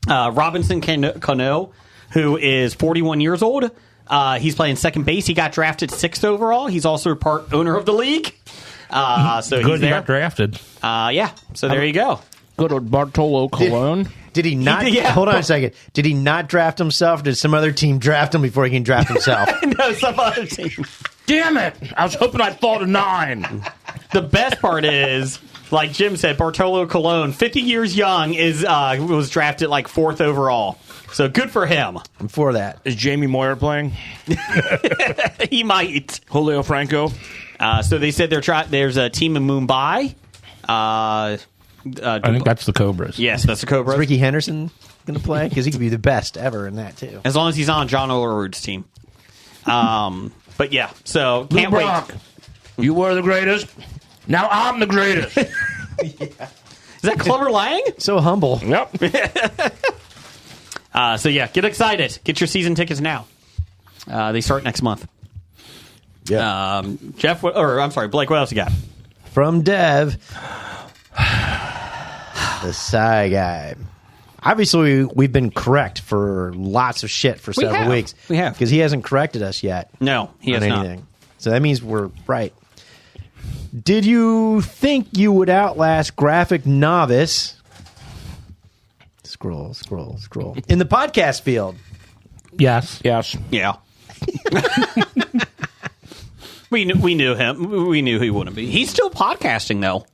Robinson Cano, who is 41 years old, he's playing second base. He got drafted 6th overall. He's also part owner of the league. So Good he's he there. got drafted. Yeah. So there you go. Go to Bartolo Colon. Did he not? Yeah. Hold on a second. Did he not draft himself? Did some other team draft him before he can draft himself? No, some other team. Damn it! I was hoping I'd fall to 9. The best part is, like Jim said, Bartolo Colon, 50 years young, was drafted like 4th overall. So good for him. I'm for that. Is Jamie Moyer playing? He might. Julio Franco? So they said there's a team in Mumbai. I think that's the Cobras. Yes, that's the Cobras. Is Ricky Henderson going to play? Because he could be the best ever in that, too. As long as he's on John Olerud's team. But yeah, so can't wait. Brock, you were the greatest. Now I'm the greatest. Is that Clubber Lang? So humble. Yep. So yeah, get excited. Get your season tickets now. They start next month. Yeah. Jeff, Blake, what else you got? From Dev, the Psy Guy. Obviously, we've been correct for lots of shit for several weeks. We have. Because he hasn't corrected us yet. No, he has on not. anything. So that means we're right. Did you think you would outlast Graphic Novice? Scroll. In the podcast field. Yes. Yes. Yeah. We knew him. We knew he wouldn't be. He's still podcasting, though.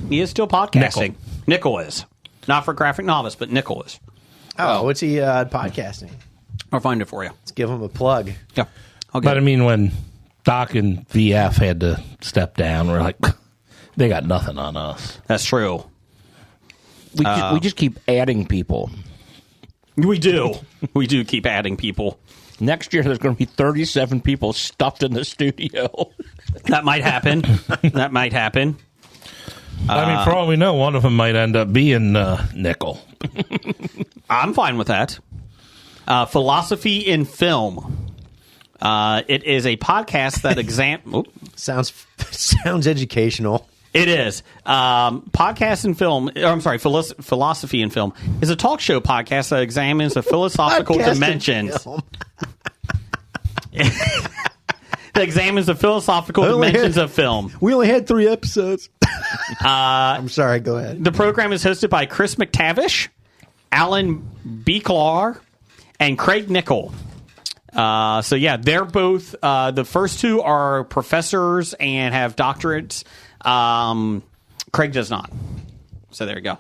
He is still podcasting. Nickel is. Not for Graphic Novice, but Nickel is. Oh, what's he podcasting? I'll find it for you. Let's give him a plug. Yeah. But I mean, when Doc and VF had to step down, we're like, they got nothing on us. That's true. We just keep adding people. We do. We do keep adding people. Next year, there's going to be 37 people stuffed in the studio. That might happen. That might happen. I mean, for all we know, one of them might end up being Nickel. I'm fine with that. Philosophy in Film. It is a podcast that Sounds educational. It is. Podcast and Film, Philosophy in Film is a talk show podcast that examines the philosophical Podcast and dimensions. film. That examines the philosophical dimensions of film. We only had 3 episodes. I'm sorry, go ahead. The program is hosted by Chris McTavish, Alan Beeklar, and Craig Nickel. So yeah, they're both, the first two are professors and have doctorates. Craig does not. So there you go.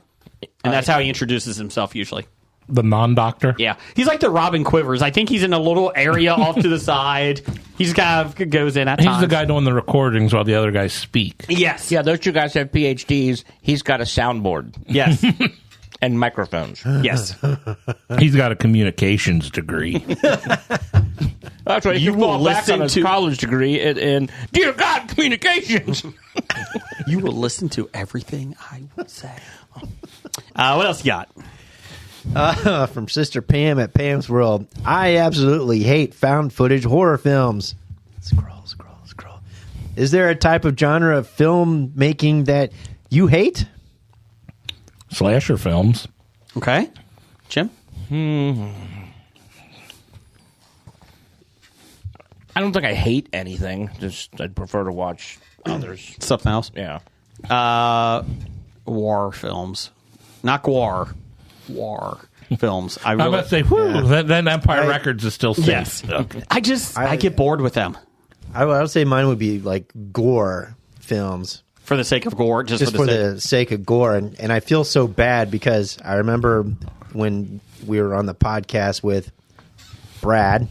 And that's how he introduces himself usually. The non-doctor? Yeah. He's like the Robin Quivers. I think he's in a little area off to the side. He's kind of goes in at times. He's the guy doing the recordings while the other guys speak. Yes. Yeah, those two guys have PhDs. He's got a soundboard. Yes. And microphones. Yes. He's got a communications degree. That's right. You You will will back listen on his to- college degree in Dear God, communications. You will listen to everything I would say. What else you got? From Sister Pam at Pam's World. I absolutely hate found footage horror films. Scroll. Is there a type of genre of film making that you hate? Slasher films. Okay. Jim? I don't think I hate anything. Just I'd prefer to watch others. Something else? Yeah. War films. Not Gwar. War films. I'm about to say, whew, then Empire Records is still safe. Yes. Okay. I get bored with them. I would say mine would be like gore films. For the sake of gore, just For the sake of gore. And I feel so bad because I remember when we were on the podcast with Brad.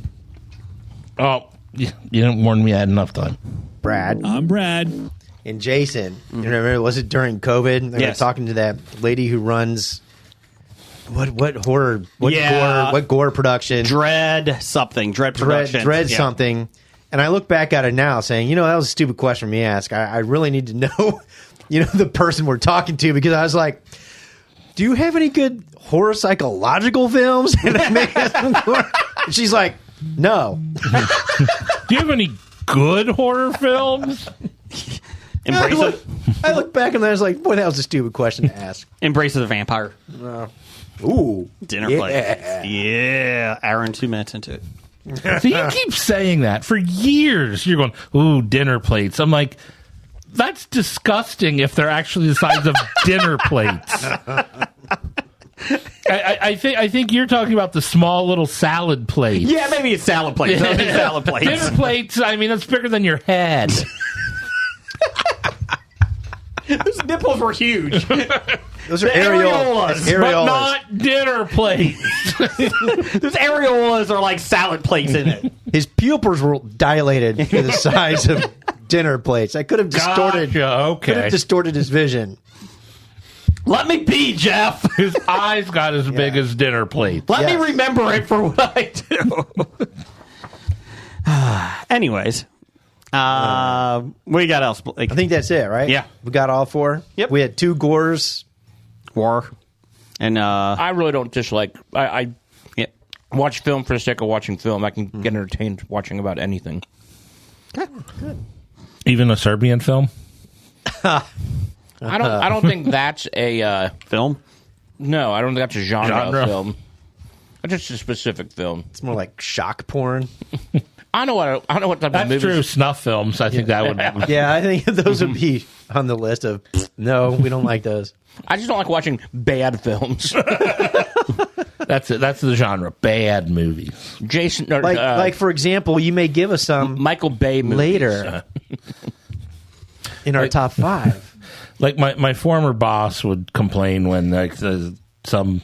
Oh, you didn't warn me I had enough time. Brad. I'm Brad. And Jason. You remember, was it during COVID? They were Yes. talking to that lady who runs what horror, Yeah. what gore production? Dread production. Dread Yeah. something. And I look back at it now saying, that was a stupid question for me to ask. I really need to know, the person we're talking to, because I was like, do you have any good horror psychological films? And she's like, no. Do you have any good horror films? I look back and I was like, boy, that was a stupid question to ask. Embrace of the Vampire. Ooh. Dinner Yeah. plate. Yeah. Hour and 2 minutes into it. So you keep saying that for years. You're going, ooh, dinner plates. I'm like, that's disgusting if they're actually the size of dinner plates. I think you're talking about the small little salad plates. Yeah, maybe it's salad plates. I think salad plates. Dinner plates, I mean, that's bigger than your head. Those nipples were huge. Those are areolas. But not dinner plates. Those areolas are like salad plates in it. His pupils were dilated to the size of dinner plates. I could have distorted. Gotcha, okay. Could have distorted his vision. Let me be, Jeff. His eyes got as big as dinner plates. Let Yes. me remember it for what I do. Anyways, what do you got else? Blake? I think that's it, right? Yeah. We got all 4? Yep. We had 2 gores. War. And I really don't dislike. I yeah. watch film for the sake of watching film. I can get entertained watching about anything. Even a Serbian film? I don't think that's a Film. no. I don't think that's a genre Genre. of film. It's just a specific film. It's more like shock porn. I know what type of That's movies. true. Snuff films. I think that would. Yeah, I think those would be on the list of no, we don't like those. I just don't like watching bad films. That's it. That's the genre. Bad movies. Jason, or, Like for example, you may give us some Michael Bay movies. later in our top 5. Like my former boss would complain when some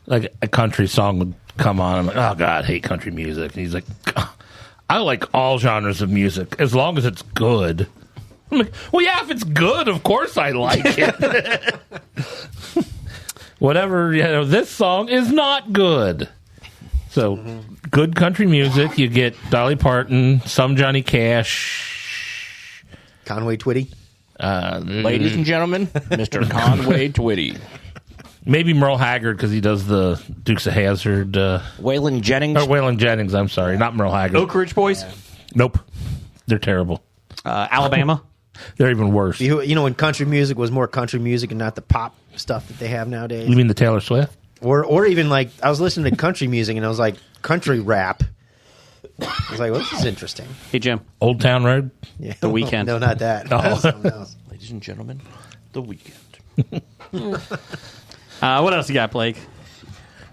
like a country song would come on. I'm like, oh God, I hate country music. And he's like, I like all genres of music as long as it's good. I'm like, well, yeah, if it's good, of course I like it. Whatever, this song is not good. So, good country music. You get Dolly Parton, some Johnny Cash. Conway Twitty. Ladies and gentlemen, Mr. Conway Twitty. Maybe Merle Haggard because he does the Dukes of Hazzard. Waylon Jennings. Or Waylon Jennings, I'm sorry. Not Merle Haggard. Oak Ridge Boys. Nope. They're terrible. Alabama. They're even worse. You know, when country music was more country music and not the pop stuff that they have nowadays. You mean the Taylor Swift? Or even like I was listening to country music and I was like country rap. I was like, well, this is interesting. Hey, Jim. Old Town Road? Yeah. The Weeknd. No, not that. That's something else. Ladies and gentlemen, The Weeknd. What else you got, Blake?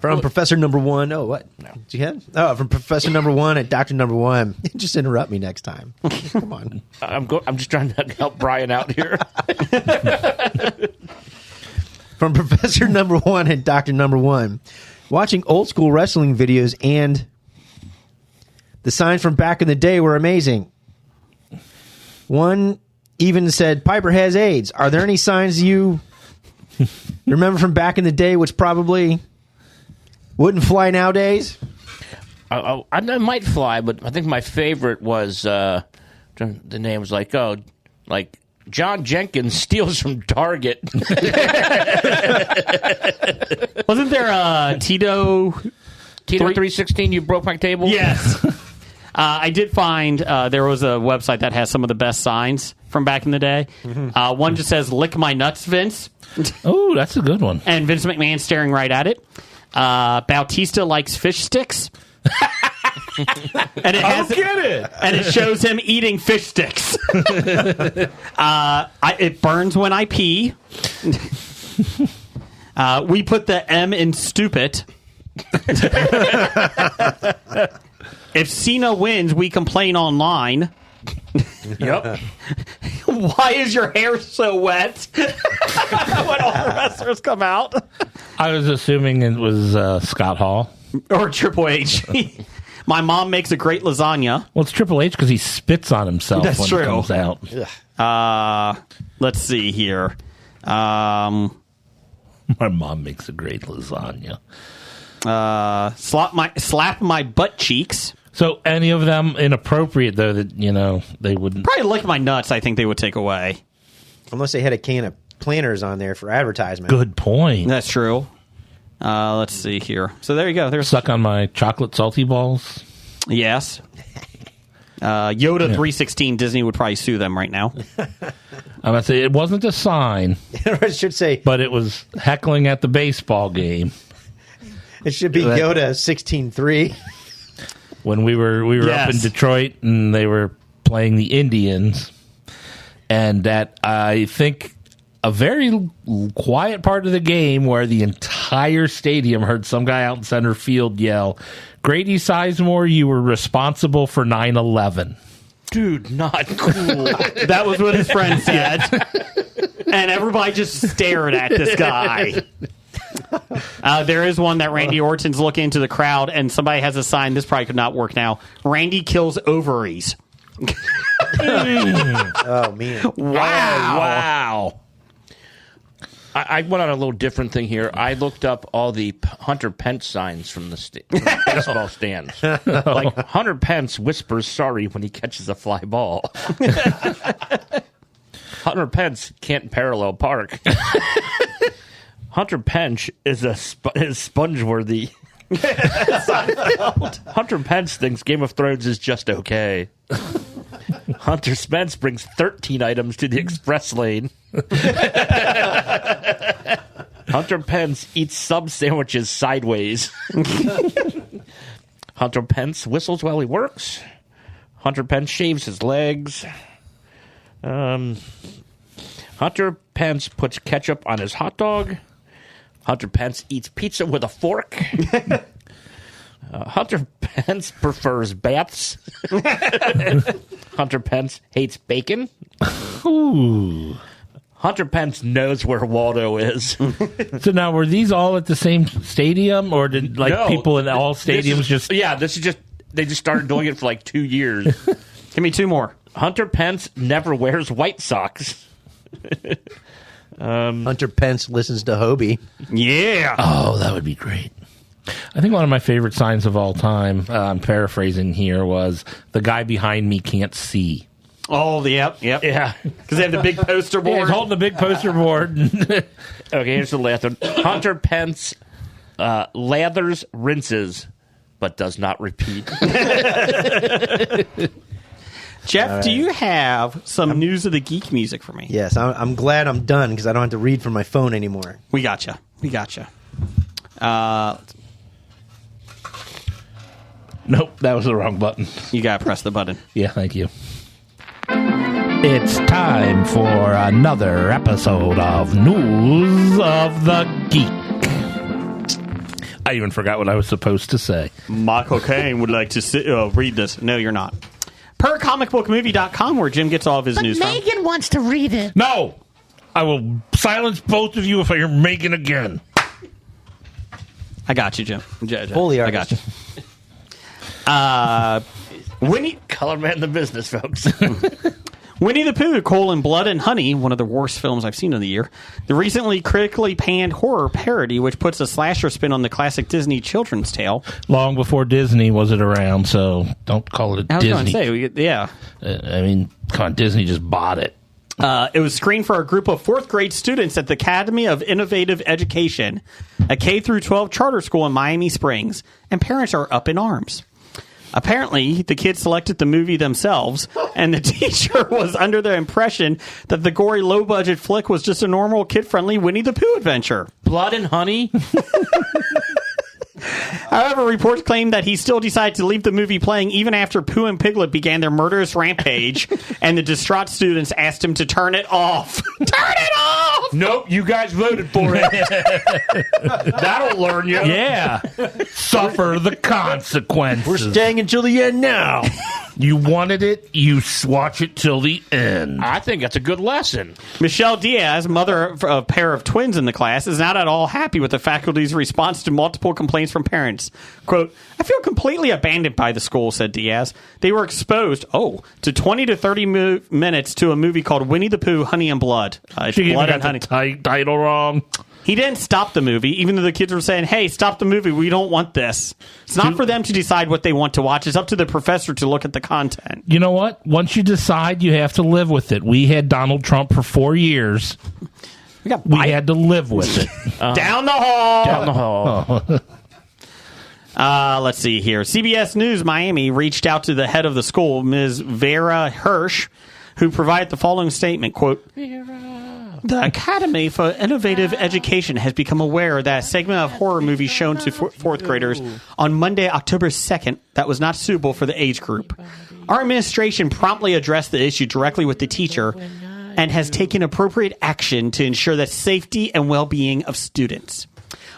From Professor Number One. Oh, what? No. Did you have? Oh, from Professor Number One and Doctor Number One. Just interrupt me next time. Come on. I'm just trying to help Brian out here. From Professor Number One and Doctor Number One. Watching old school wrestling videos and the signs from back in the day were amazing. One even said, Piper has AIDS. Are there any signs you remember from back in the day which probably wouldn't fly nowadays? I might fly, but I think my favorite was the name was like John Jenkins steals from Target. Wasn't there a Tito? Tito 316, you broke my table? Yes. I did find there was a website that has some of the best signs from back in the day. One just says, lick my nuts, Vince. Oh, that's a good one. And Vince McMahon staring right at it. Bautista likes fish sticks. And it has it. and it shows him eating fish sticks. It burns when I pee. We put the M in stupid. If Cena wins, we complain online. Yep. Why is your hair so wet? When all the wrestlers come out. I was assuming it was Scott Hall. Or Triple H. My mom makes a great lasagna. Well, it's Triple H because he spits on himself That's when true. he comes out. Let's see here. My mom makes a great lasagna. Slap my butt cheeks. So any of them inappropriate, though, that, they wouldn't... Probably lick my nuts, I think they would take away. Unless they had a can of planters on there for advertisement. Good point. That's true. Let's see here. So there you go. There's Suck on my chocolate salty balls. Yes. Yoda 316, Disney would probably sue them right now. I'm going to say it wasn't a sign, It should say, but it was heckling at the baseball game. it should be Yoda 16-3. When we were up in Yes. Detroit and they were playing the Indians, and at I think a very quiet part of the game where the entire stadium heard some guy out in center field yell, "Grady Sizemore, you were responsible for 9/11." Dude, not cool. That was what his friend said. And everybody just stared at this guy. There is one that Randy Orton's looking into the crowd, and somebody has a sign. This probably could not work now. Randy kills ovaries. Oh, man. Wow. Wow. I went on a little different thing here. I looked up all the Hunter Pence signs from the baseball stands. Like, Hunter Pence whispers sorry when he catches a fly ball. Hunter Pence can't parallel park. Hunter Pence is sponge-worthy. Hunter Pence thinks Game of Thrones is just okay. Hunter Spence brings 13 items to the express lane. Hunter Pence eats sub sandwiches sideways. Hunter Pence whistles while he works. Hunter Pence shaves his legs. Hunter Pence puts ketchup on his hot dog. Hunter Pence eats pizza with a fork. Hunter Pence prefers baths. Hunter Pence hates bacon. Ooh. Hunter Pence knows where Waldo is. So now, were these all at the same stadium, or did No. people in all stadiums This is just they just started doing it for like 2 years. Give me 2 more. Hunter Pence never wears white socks. Hunter Pence listens to Hobie. Yeah. Oh, that would be great. I think one of my favorite signs of all time, I'm paraphrasing here, was the guy behind me can't see. Oh, yep. Yeah. Because they have the big poster Yeah, board. he's holding the big poster board. Okay, here's the last one. Hunter Pence lathers, rinses, but does not repeat. Jeff, do you have some news of the geek music for me? Yes, I'm glad I'm done because I don't have to read from my phone anymore. We gotcha. Nope, that was the wrong button. You got to press the button. Yeah, thank you. It's time for another episode of News of the Geek. I even forgot what I was supposed to say. Michael Caine would like to read this. No, you're not. Per comicbookmovie.com, where Jim gets all of his news from. Megan wants to read it. No! I will silence both of you if I hear Megan again. I got you, Jim. Holy I got you. Winnie Color man in the business, folks. Winnie the Pooh, Blood and Honey, one of the worst films I've seen in the year. The recently critically panned horror parody, which puts a slasher spin on the classic Disney children's tale. Long before Disney was it around, so don't call it I was going Disney. to say, yeah. I mean, come on, Disney just bought it. It was screened for a group of 4th grade students at the Academy of Innovative Education, a K-12 charter school in Miami Springs, and parents are up in arms. Apparently, the kids selected the movie themselves, and the teacher was under the impression that the gory, low-budget flick was just a normal, kid-friendly Winnie the Pooh adventure. Blood and honey? However, reports claim that he still decided to leave the movie playing even after Pooh and Piglet began their murderous rampage, and the distraught students asked him to turn it off. Turn it off! Nope, you guys voted for it. That'll learn you. Yeah. Suffer the consequences. We're staying until the end now. You wanted it, you watch it till the end. I think that's a good lesson. Michelle Diaz, mother of a pair of twins in the class, is not at all happy with the faculty's response to multiple complaints from parents. Quote, I feel completely abandoned by the school, said Diaz. They were exposed, to 20 to 30 minutes to a movie called Winnie the Pooh, Honey and Blood. It's She Blood even and got Honey. the title wrong. He didn't stop the movie, even though the kids were saying, hey, stop the movie. We don't want this. It's not for them to decide what they want to watch. It's up to the professor to look at the content. You know what? Once you decide, you have to live with it. We had Donald Trump for 4 years. We had to live with it. Down the hall. Down the hall. Let's see here. CBS News Miami reached out to the head of the school, Ms. Vera Hirsch, who provided the following statement, quote, the Academy for Innovative Education has become aware that a segment of horror movies shown to 4th graders on Monday, October 2nd, that was not suitable for the age group. Our administration promptly addressed the issue directly with the teacher and has taken appropriate action to ensure the safety and well-being of students.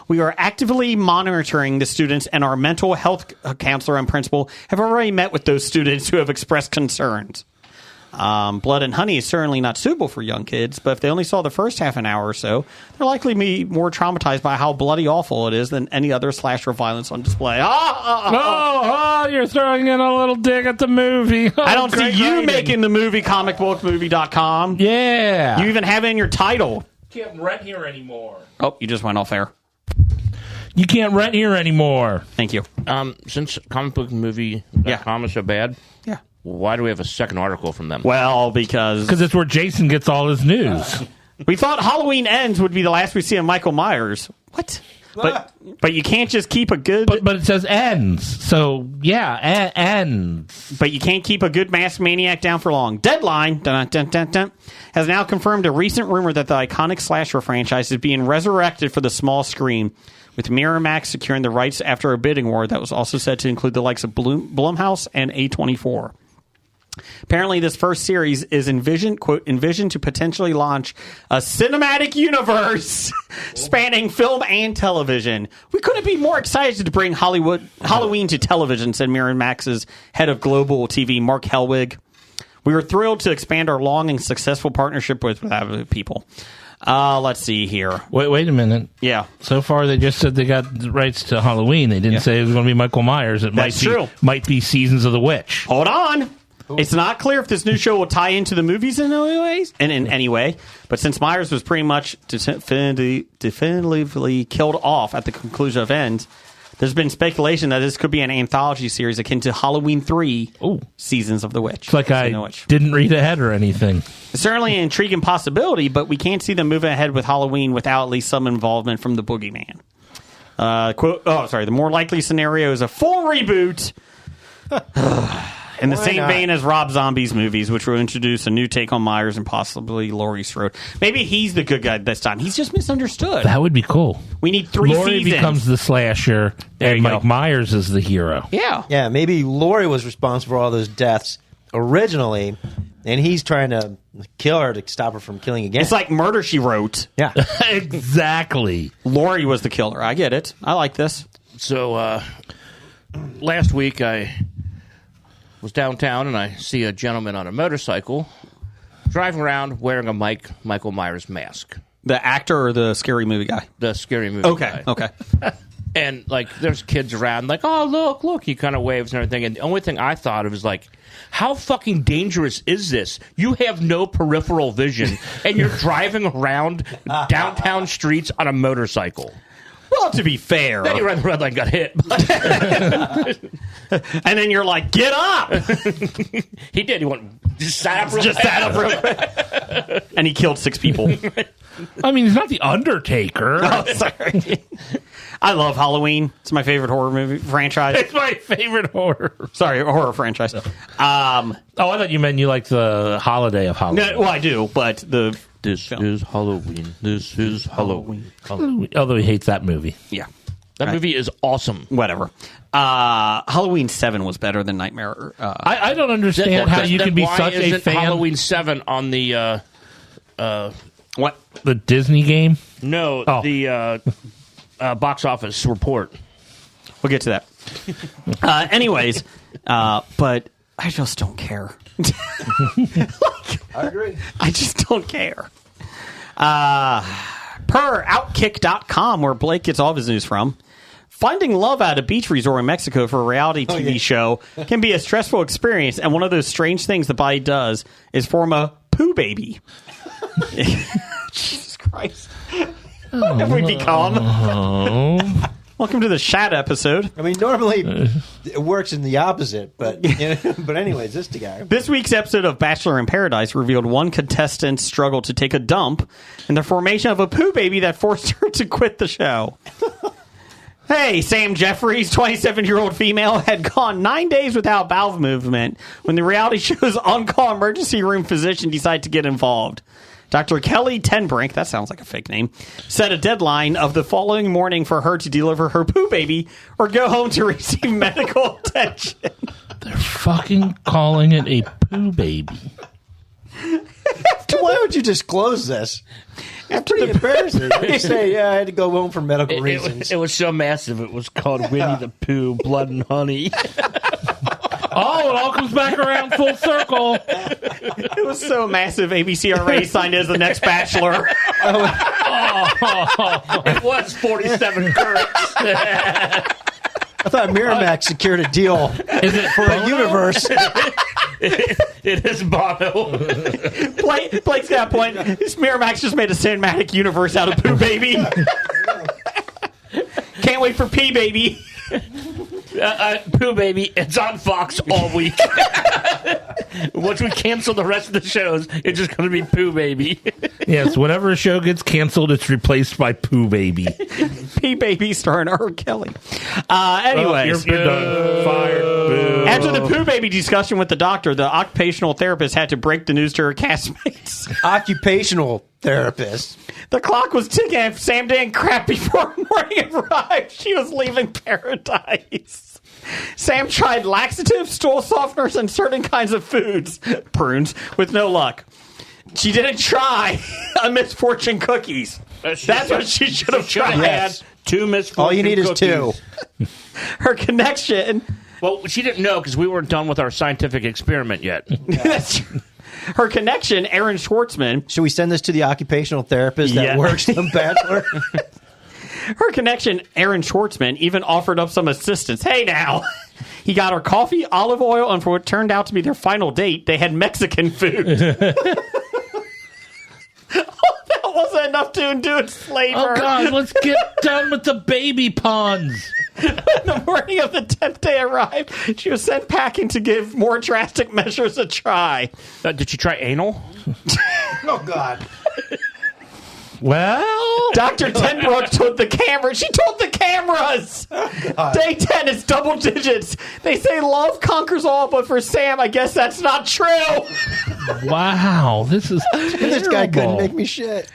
We are actively monitoring the students, and our mental health counselor and principal have already met with those students who have expressed concerns. Blood and Honey is certainly not suitable for young kids, but if they only saw the first half an hour or so, they're likely to be more traumatized by how bloody awful it is than any other slasher violence on display. You're throwing in a little dig at the movie. I don't see you making the movie, comicbookmovie.com. Yeah. You even have it in your title. Can't rent here anymore. Oh, you just went off air. You can't rent here anymore. Thank you. Since comicbookmovie.com is so bad, Yeah. why do we have a second article from them? Well, because It's where Jason gets all his news. we thought Halloween Ends would be the last we see of Michael Myers. What? But you can't just keep a good. But it says ends. So, yeah, ends. But you can't keep a good masked maniac down for long. Deadline has now confirmed a recent rumor that the iconic slasher franchise is being resurrected for the small screen, with Miramax securing the rights after a bidding war that was also said to include the likes of Blumhouse and A24. Apparently, this first series is envisioned to potentially launch a cinematic universe spanning film and television. We couldn't be more excited to bring Halloween to television, said Miramax's head of global TV, Mark Helwig. We were thrilled to expand our long and successful partnership with people. Let's see here. Wait a minute. Yeah. So far, they just said they got the rights to Halloween. They didn't say it was going to be Michael Myers. That's true. Might be Seasons of the Witch. Hold on. It's not clear if this new show will tie into the movies in any way, but since Myers was pretty much definitively killed off at the conclusion of Ends, there's been speculation that this could be an anthology series akin to Halloween 3 Seasons of the Witch. It's like I didn't read ahead or anything. It's certainly an intriguing possibility, but we can't see them moving ahead with Halloween without at least some involvement from the boogeyman. The more likely scenario is a full reboot. In the same vein as Rob Zombie's movies, which will introduce a new take on Myers and possibly Laurie Strode. Maybe he's the good guy this time. He's just misunderstood. That would be cool. We need 3 Laurie seasons. becomes the slasher, and Mike Myers is the hero. Yeah. Yeah, maybe Laurie was responsible for all those deaths originally, and he's trying to kill her to stop her from killing again. It's like Murder, She Wrote. Yeah. Exactly. Laurie was the killer. I get it. I like this. So, last week I was downtown and I see a gentleman on a motorcycle driving around wearing a Michael Myers mask. The actor or the scary movie guy? The scary movie guy. Okay. And, there's kids around, oh, look. He kind of waves and everything. And the only thing I thought of is, how fucking dangerous is this? You have no peripheral vision, and you're driving around downtown streets on a motorcycle. Well, to be fair. Then he ran the red light and got hit. And then you're like, get up! He did. He just sat up real quick. And he killed 6 people. I mean, he's not the Undertaker. Oh, sorry. I love Halloween. It's my favorite horror movie franchise. It's my favorite horror. Sorry, horror franchise. I thought you meant you liked the holiday of Halloween. No, well, I do, but This is Halloween. This is Halloween. Although he hates that movie. Yeah. That movie is awesome. Whatever. Halloween 7 was better than Nightmare. I don't understand how you can be such a fan. Halloween 7 on the What? The Disney game? No, the box office report. We'll get to that. Anyways, but I just don't care. I agree. I just don't care. Per Outkick.com, where Blake gets all of his news from, finding love at a beach resort in Mexico for a reality TV show can be a stressful experience, and one of those strange things the body does is form a poo baby. Jesus Christ. What have we become? Welcome to the Shat episode. I mean, normally it works in the opposite, but anyways, this guy. This week's episode of Bachelor in Paradise revealed one contestant's struggle to take a dump and the formation of a poo baby that forced her to quit the show. Hey, Sam Jeffries, 27-year-old female, had gone 9 days without bowel movement when the reality show's on-call emergency room physician decided to get involved. Dr. Kelly Tenbrink, that sounds like a fake name, set a deadline of the following morning for her to deliver her poo baby or go home to receive medical attention. They're fucking calling it a poo baby. Why would you disclose this? It's pretty embarrassing. You say, I had to go home for medical reasons. It was so massive, it was called Winnie the Pooh, Blood and Honey. Oh, it all comes back around full circle. It was so massive, ABC already signed as the next Bachelor. It was 47 currents. I thought Miramax secured a deal for a universe. It It is Bono. Blake's got a point. Miramax just made a cinematic universe out of Pooh Baby. Can't wait for Pee Baby. Pooh Baby, it's on Fox all week. Once we cancel the rest of the shows, it's just going to be Pooh Baby. Yes, whenever a show gets canceled, it's replaced by Pooh Baby. Pee Baby starring R. Kelly. Anyways. You're done. Fired. Boo. After the Pooh Baby discussion with the doctor, the occupational therapist had to break the news to her castmates. Occupational therapist. The clock was ticking and Sam didn't crap before morning arrived. She was leaving paradise. Sam tried laxatives, stool softeners, and certain kinds of foods, prunes, with no luck. She didn't try a misfortune cookies. That's what she should have tried. Yes. 2 misfortune All you need cookies. is 2. Her connection. Well, she didn't know because we weren't done with our scientific experiment yet. Her connection, Aaron Schwartzman. Should we send this to the occupational therapist that works on Bachelor? Her connection, Aaron Schwartzman, even offered up some assistance. Hey, now. He got her coffee, olive oil, and for what turned out to be their final date, they had Mexican food. That wasn't enough to induce enslave her. Oh, God, let's get done with the baby puns. The morning of the 10th day arrived, she was sent packing to give more drastic measures a try. Did she try anal? Oh, God. Well, Dr. Tenbrook told the camera. She told the cameras. Day 10 is double digits. They say love conquers all, but for Sam, I guess that's not true. wow, this is This guy couldn't terrible. make me shit.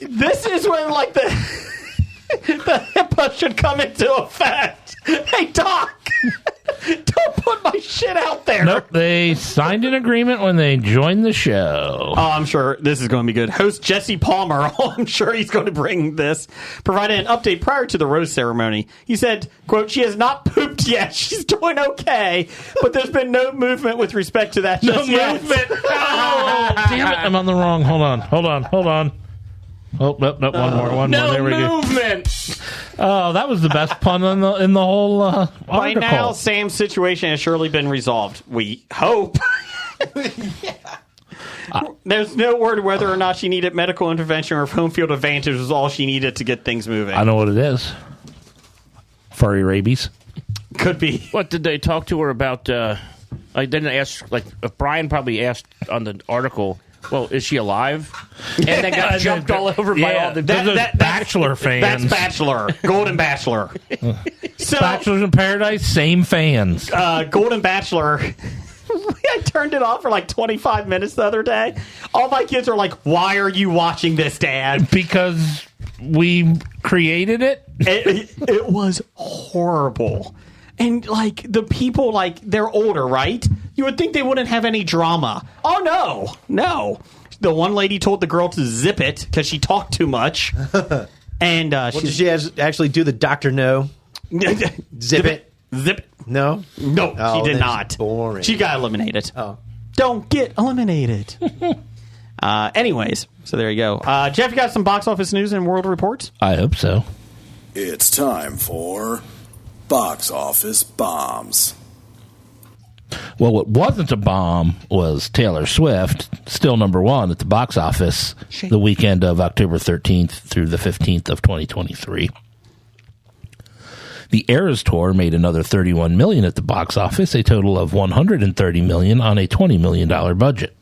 This is when, like, the HIPAA should come into effect. Hey, Doc, don't put my shit out there. Nope, they signed an agreement when they joined the show. Oh, I'm sure this is going to be good. Host Jesse Palmer, I'm sure he's going to bring this, provided an update prior to the rose ceremony. He said, quote, she has not pooped yet. She's doing okay, but there's been no movement with respect to that just yet. Oh, damn it, I'm on the wrong. Hold on. Oh, nope, one more. There we go. Movement. Oh, that was the best pun in the whole By article. now, Sam's situation has surely been resolved. We hope. There's no word whether or not she needed medical intervention or if home field advantage was all she needed to get things moving. I know what it is. Furry rabies. Could be. What did they talk to her about? I didn't ask. Like Brian probably asked on the article. Well, is she alive? And then got jumped all over by all the those Bachelor fans. That's Bachelor. Golden Bachelor. So, Bachelors in Paradise, same fans. Golden Bachelor. I turned it off for like 25 minutes the other day. All my kids are like, why are you watching this, Dad? Because we created it. It was horrible. And, like, the people, like, they're older, right? You would think they wouldn't have any drama. Oh, no. The one lady told the girl to zip it because she talked too much. And Did she actually do the Dr. No? Zip it? Zip it. No? No, Oh, she did then not. it's boring. She got eliminated. Oh. Don't get eliminated. Anyways, so there you go. Jeff, you got some box office news and world reports? I hope so. It's time for Box Office Bombs. Well, what wasn't a bomb was Taylor Swift, still number one at the box office the weekend of October 13th through the 15th of 2023. The Eras Tour made another $31 million at the box office, a total of $130 million on a $20 million budget.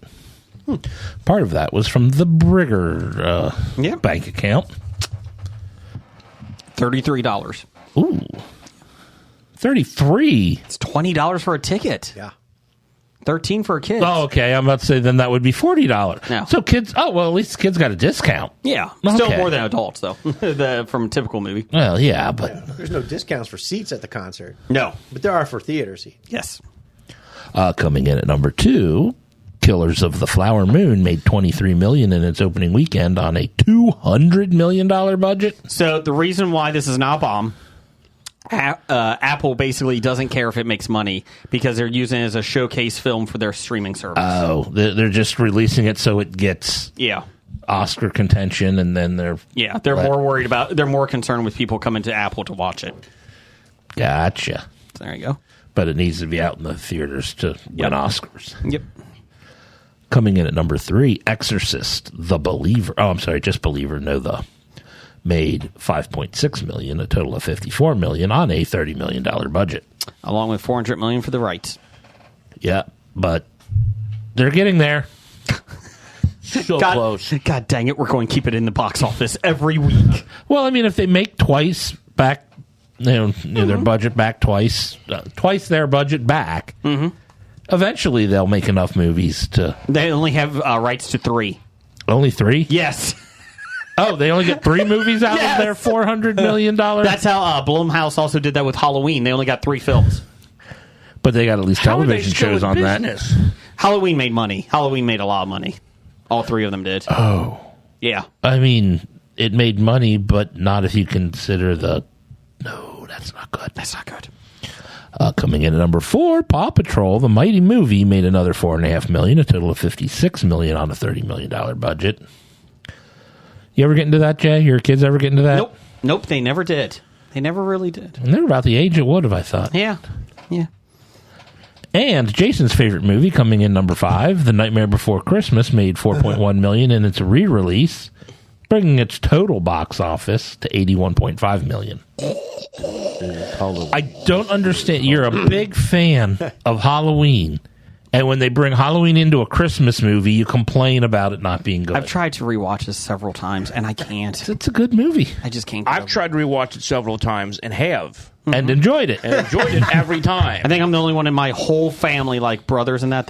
Part of that was from the Brigger bank account. $33. Ooh. 33. It's $20 for a ticket. Yeah. 13 for a kid. Oh, okay. I'm about to say then that would be $40. No. So kids, at least kids got a discount. Yeah. Still Okay. more than adults, though, from a typical movie. Well, yeah, but There's no discounts for seats at the concert. No. But there are for theater seats. Yes. coming in at number 2, Killers of the Flower Moon made $23 million in its opening weekend on a $200 million budget. So the reason why this is not a bomb, Apple basically doesn't care if it makes money because they're using it as a showcase film for their streaming service. Oh, they're just releasing it so it gets Yeah. Oscar contention, and then they're more worried about, they're more concerned with people coming to Apple to watch it. Gotcha. So there you go. But it needs to be out in the theaters to win Oscars. Yep. Coming in at number 3, Exorcist, The Believer. Oh, I'm sorry, just Believer, no the. Made $5.6 million, a total of $54 million on a $30 million budget. Along with $400 million for the rights. Yeah, but they're getting there. So close. God dang it, we're going to keep it in the box office every week. Well, I mean, if they make twice back, their budget back twice their budget back, eventually they'll make enough movies to... They only have rights to 3. Only 3? Yes. Oh, they only get 3 movies out of their $400 million? That's how Blumhouse also did that with Halloween. They only got 3 films. But they got at least television shows on that. Halloween made money. Halloween made a lot of money. All 3 of them did. Oh. Yeah. I mean, it made money, but not if you consider the... No, that's not good. That's not good. Coming in at number 4, Paw Patrol, the mighty movie, made another $4.5 million, a total of $56 million on a $30 million budget. You ever get into that, Jay? Your kids ever get into that? Nope, they never did. They never really did. And they're about the age it would have, I thought. Yeah. And Jason's favorite movie, coming in number 5, The Nightmare Before Christmas, made $4.1 million in its re-release, bringing its total box office to $81.5 million. I don't understand. You're a big fan of Halloween, and when they bring Halloween into a Christmas movie, you complain about it not being good. I've tried to rewatch this several times, and I can't. It's a good movie. I just can't. I've tried to rewatch it several times and have. And enjoyed it. And enjoyed it every time. I think I'm the only one in my whole family, like brothers and that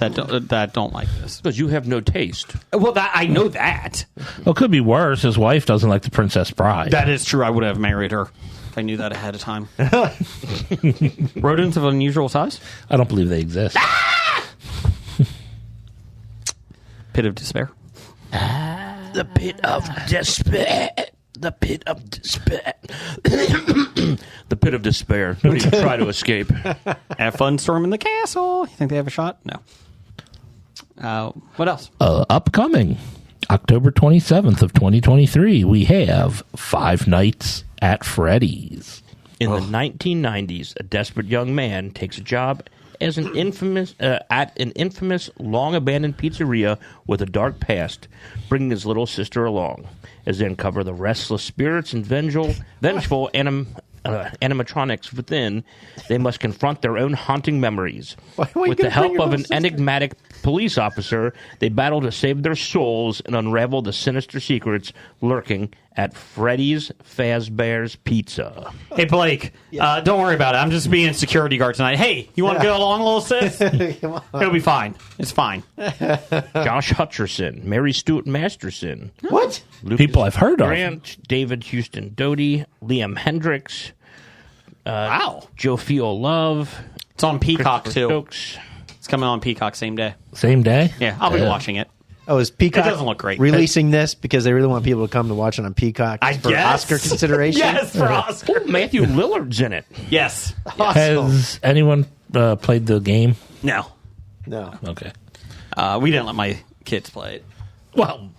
don't like this. Because you have no taste. Well, I know that. Well, it could be worse. His wife doesn't like The Princess Bride. That is true. I would have married her if I knew that ahead of time. Rodents of unusual size? I don't believe they exist. Pit of despair. The pit of despair. The pit of despair. The pit of despair. Don't even try to escape. Have fun storming the castle. You think they have a shot? No. What else? Upcoming October 27th of 2023, we have Five Nights at Freddy's. In the 1990s, a desperate young man takes a job as an infamous long abandoned pizzeria with a dark past, bringing his little sister along. As they uncover the restless spirits and vengeful animatronics within, they must confront their own haunting memories. With the help of an enigmatic police officer, they battle to save their souls and unravel the sinister secrets lurking at Freddy's Fazbear's Pizza. Hey, Blake, don't worry about it. I'm just being security guard tonight. Hey, you want to go along, little sis? It'll be fine. It's fine. Josh Hutcherson, Mary Stuart Masterson. What? Lucas People I've heard Grant, David Houston Doty, Liam Hendricks. Wow. Joe Feel Love. It's on Peacock, too. Stokes. It's coming on Peacock same day. Same day? Yeah, I'll be watching it. Oh, is Peacock It doesn't look great. releasing this because they really want people to come to watch it on Peacock I for guess. Oscar consideration? Yes, for Oscar. Matthew Lillard's in it. Yes. Awesome. Has anyone played the game? No. No. Okay. We didn't let my kids play it. Well,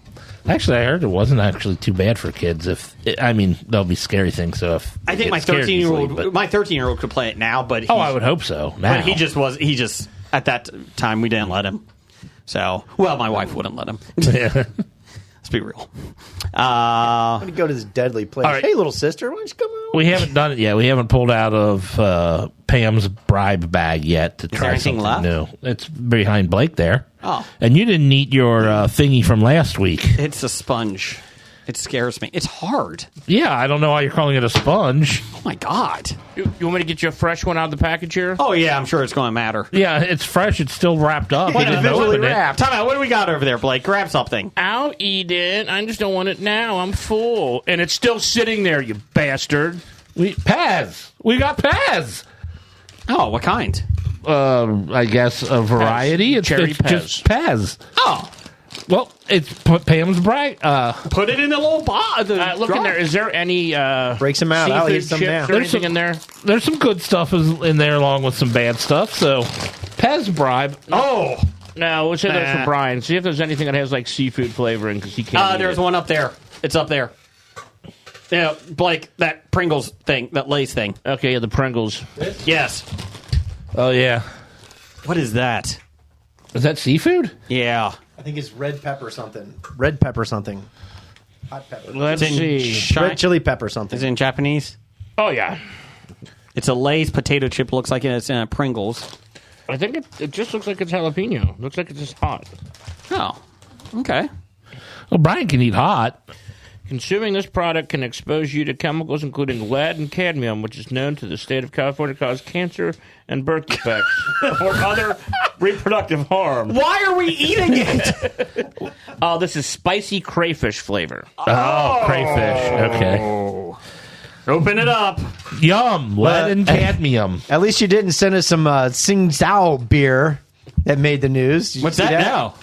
actually, I heard it wasn't actually too bad for kids. There'll be scary things. So if I think they my get scared easily, 13-year-old could play it now, but I would hope so. Now. But he just at that time we didn't let him. So, well, my wife wouldn't let him. Yeah. Let's be real. I'm going to go to this deadly place. All right. Hey, little sister, why don't you come out? We haven't done it yet. We haven't pulled out of Pam's bribe bag yet to try anything something left? new. It's behind Blake there. Oh. And you didn't eat your thingy from last week. It's a sponge. It scares me. It's hard. Yeah, I don't know why you're calling it a sponge. Oh, my God. You want me to get you a fresh one out of the package here? Oh, yeah, I'm sure it's going to matter. Yeah, it's fresh. It's still wrapped up. Wait, You didn't individually open it. wrapped. Time out. What do we got over there, Blake? Grab something. I'll eat it. I just don't want it now. I'm full. And it's still sitting there, you bastard. Paz. We got Paz. Oh, what kind? I guess a variety. It's Cherry just Paz. Oh, Well, it's Pam's brag. put it in the little box. Look in there. Is there any Break some out. I'll eat seafood some chips now. or anything in there? There's some good stuff in there along with some bad stuff. So, Paz bribe. Oh, No, we'll say that's for Brian. See if there's anything that has like seafood flavoring because he can't. there's one up there. It's up there. Yeah, Blake, that Pringles thing, that Lay's thing. Okay, yeah, the Pringles. Yes. Oh yeah. What is that? Is that seafood? Yeah. I think it's red pepper something. Red pepper something. Hot pepper. Let's It's in see. Red chili pepper something. Is it in Japanese? Oh, yeah. It's a Lay's potato chip. Looks like it's in Pringles. I think it just looks like it's jalapeno. Looks like it's just hot. Oh, okay. Well, Brian can eat hot. Consuming this product can expose you to chemicals including lead and cadmium, which is known to the state of California to cause cancer and birth defects or other reproductive harm. Why are we eating it? This is spicy crayfish flavor. Oh, crayfish. Okay. Open it up. Yum. Lead and cadmium. At least you didn't send us some Tsingtao beer that made the news. Did you What's see that now?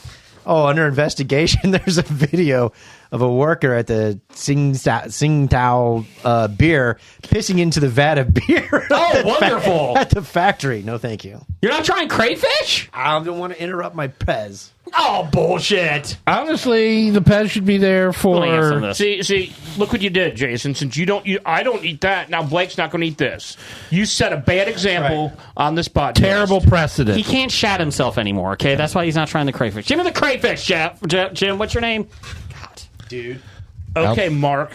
Oh, under investigation, there's a video of a worker at the Tsingtao beer pissing into the vat of beer. Oh, wonderful. At the factory. No, thank you. You're not trying crayfish? I don't want to interrupt my Pez. Oh, bullshit. Honestly, the Pez should be there Let me have some of for... this. See, look what you did, Jason. Since I don't eat that. Now Blake's not going to eat this. You set a bad example on this podcast. Terrible precedent. He can't shat himself anymore, okay? That's why he's not trying the crayfish. Give me the crayfish, Jim. What's your name? God. Dude. Okay, Mark.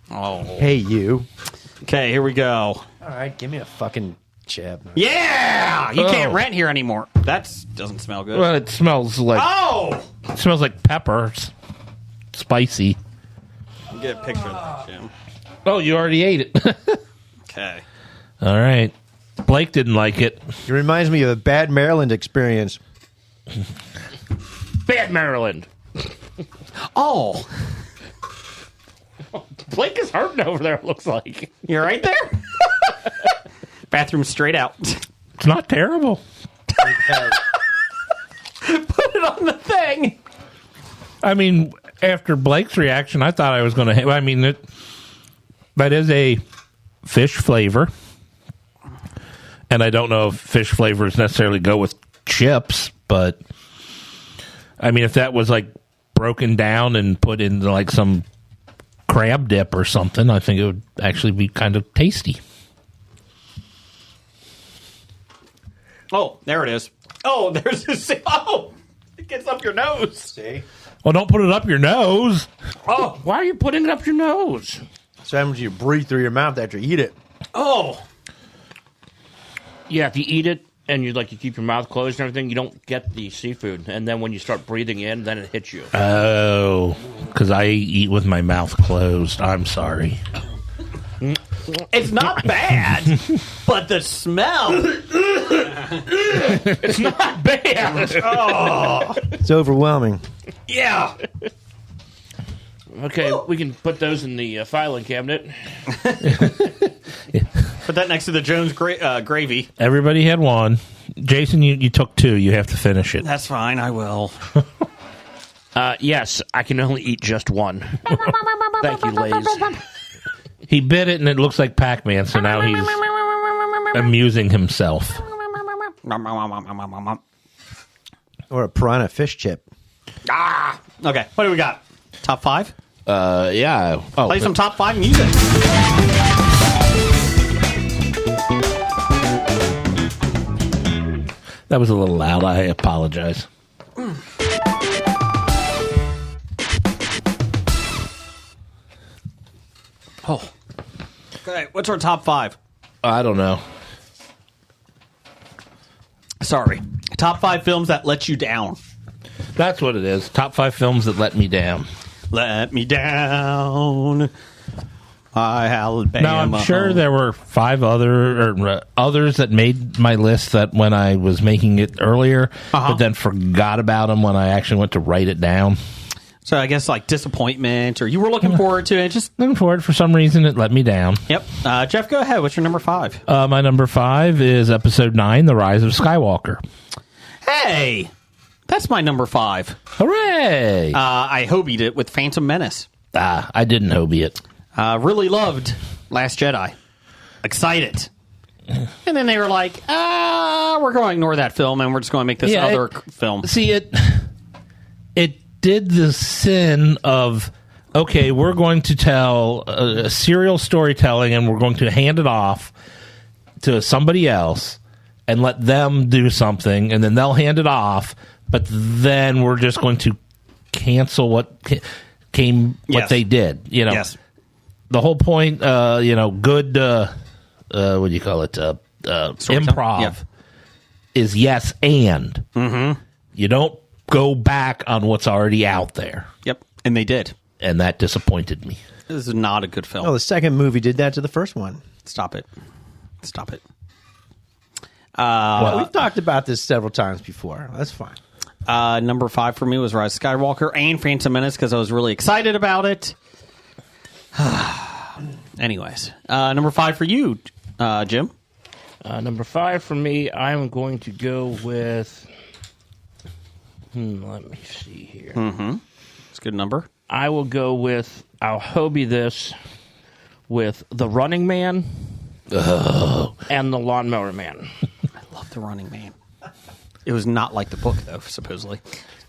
Oh. Hey, you. Okay, here we go. All right, give me a fucking chip. Yeah! You can't Oh. rent here anymore. That doesn't smell good. Well, it smells like pepper. It's spicy. Get a picture of that, Jim. Oh, you already ate it. Okay. All right. Blake didn't like it. It reminds me of a bad Maryland experience. Bad Maryland. Oh, Blake is hurting over there, it looks like. you're right there? Bathroom straight out. It's not terrible. Put it on the thing. I mean, after Blake's reaction, I thought I was going to... I mean, that is a fish flavor. And I don't know if fish flavors necessarily go with chips, but... I mean, if that was, like, broken down and put in, like, some crab dip or something, I think it would actually be kind of tasty. Oh, there it is. Oh, there's this. Oh, it gets up your nose. See? Well, don't put it up your nose. Oh, why are you putting it up your nose? So happens you breathe through your mouth after you eat it. Oh. Yeah, if you eat it and you keep your mouth closed and everything, you don't get the seafood. And then when you start breathing in, then it hits you. Oh, because I eat with my mouth closed. I'm sorry. It's not bad, but the smell. It's not bad. Oh, It's overwhelming. yeah. Okay, we can put those in the filing cabinet. Put that next to the Jones gravy. Everybody had one. Jason, you took two. You have to finish it. That's fine. I will. Yes, I can only eat just one. Thank you, Lays. He bit it, and it looks like Pac-Man, so now he's amusing himself. Or a piranha fish chip. Okay, what do we got? Top 5? Yeah. Oh, Play some top 5 music. that was a little loud. I apologize. Oh. Okay, what's our top 5? I don't know. Sorry. Top 5 films that let you down. That's what it is. Top 5 films that let me down. Let me down. Alabama. Now, I'm sure there were 5 others that made my list that when I was making it earlier, but then forgot about them when I actually went to write it down. So I guess like disappointment, or you were looking forward to it. Just Looking forward, for some reason, it let me down. Yep. Jeff, go ahead. What's your number 5? My number 5 is Episode 9, The Rise of Skywalker. Hey, that's my number 5. Hooray! I hobied it with Phantom Menace. I didn't Hobie it. Really loved Last Jedi. Excited. And then they were like, we're going to ignore that film and we're just going to make this other film. See, it did the sin of, okay, we're going to tell a serial storytelling and we're going to hand it off to somebody else and let them do something, and then they'll hand it off, but then we're just going to cancel what they did. You know, the whole point. Good. What do you call it? Improv is yes and. Mm-hmm. You don't go back on what's already out there. Yep, and they did, and that disappointed me. This is not a good film. Oh, the second movie did that to the first one. Stop it. We've talked about this several times before. That's fine. Number 5 for me was Rise of Skywalker and Phantom Menace because I was really excited about it. Anyways, number 5 for you, Jim. Number 5 for me, I'm going to go with. Let me see here. Mm-hmm. It's a good number. I will go with. I'll Hobie this with The Running Man and The Lawnmower Man. I love The Running Man. It was not like the book, though, supposedly.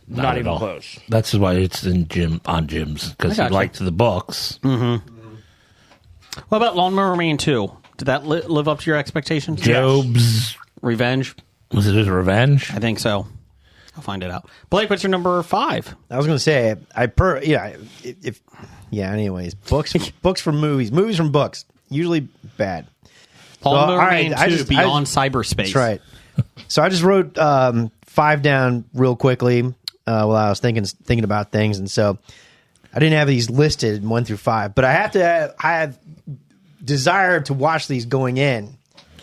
Not even close. That's why it's on Jim's, because he liked the books. Mm-hmm. What about Lawnmower Man 2? Did that live up to your expectations? Job's Revenge? Was it his revenge? I think so. I'll find it out. Blake, what's your number 5? I was going to say, anyways, books from movies from books, usually bad. Lawnmower Man 2, Beyond Cyberspace. That's right. So I just wrote 5 down real quickly while I was thinking about things, and so I didn't have these listed 1 through 5, but I have desire to watch these going in,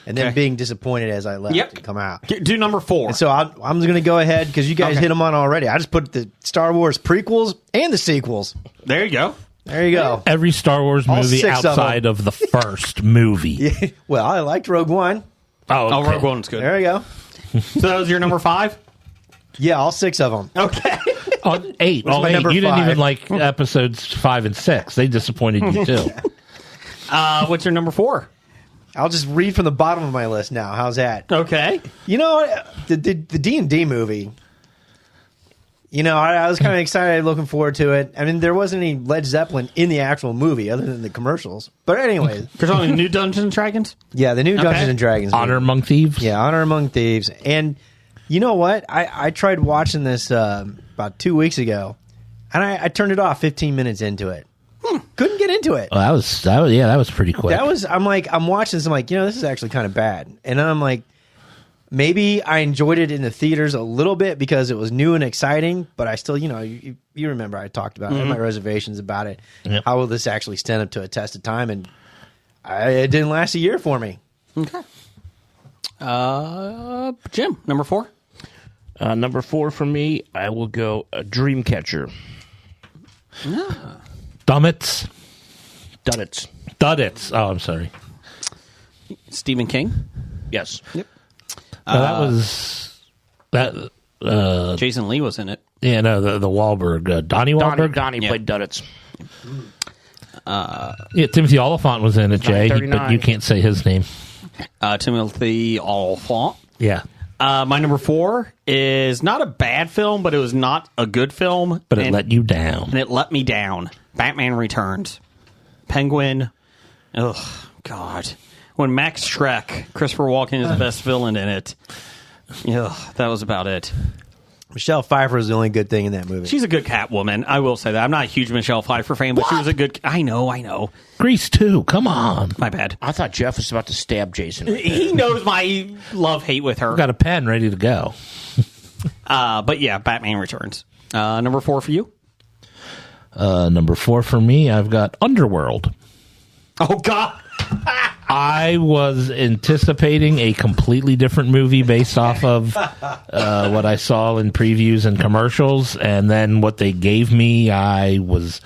and then being disappointed as I left and come out. Do number 4. And so I'm just going to go ahead because you guys hit them on already. I just put the Star Wars prequels and the sequels. There you go. There you go. Every Star Wars movie outside of the first movie. Yeah. Well, I liked Rogue One. Oh, Rogue One's good. There you go. So that was your number 5? Yeah, all 6 of them. Okay. 8. What's my number You didn't 5? even like episodes 5 and 6. They disappointed you too. What's your number 4? I'll just read from the bottom of my list now. How's that? Okay. You know, the D&D movie, you know, I was kind of excited, looking forward to it. I mean, there wasn't any Led Zeppelin in the actual movie other than the commercials. But anyways. You're talking New Dungeons and Dragons? Yeah, the new Dungeons and Dragons movie. Honor Among Thieves? Yeah, Honor Among Thieves. And you know what? I tried watching this about 2 weeks ago, and I turned it off 15 minutes into it. Couldn't get into it. Oh, that was pretty quick. I'm watching this, I'm like, this is actually kind of bad. And then I'm like, maybe I enjoyed it in the theaters a little bit because it was new and exciting, but I still, you remember I talked about it, I had my reservations about it. Yep. How will this actually stand up to a test of time? And it didn't last a year for me. Okay. Jim, number 4? Number 4 for me, I will go Dreamcatcher. Duddits. Oh, I'm sorry. Stephen King? Yes. Yep. No, that was that. Jason Lee was in it. Yeah, no, the Wahlberg, Donnie Wahlberg. Donnie played Duddits. Yeah, Timothy Oliphant was in it, Jay, but you can't say his name. Timothy Oliphant. Yeah. My number 4 is not a bad film, but it was not a good film. But it let you down. And it let me down. Batman Returns. Penguin. Ugh, God. When Max Schreck, Christopher Walken is the best villain in it. Ugh, that was about it. Michelle Pfeiffer is the only good thing in that movie. She's a good Catwoman. I will say that. I'm not a huge Michelle Pfeiffer fan, but she was a good... I know. Grease 2, come on. My bad. I thought Jeff was about to stab Jason. He knows my love-hate with her. I've got a pen ready to go. But yeah, Batman Returns. Number 4 for you? Number 4 for me, I've got Underworld. Oh, God. I was anticipating a completely different movie based off of what I saw in previews and commercials, and then what they gave me, I was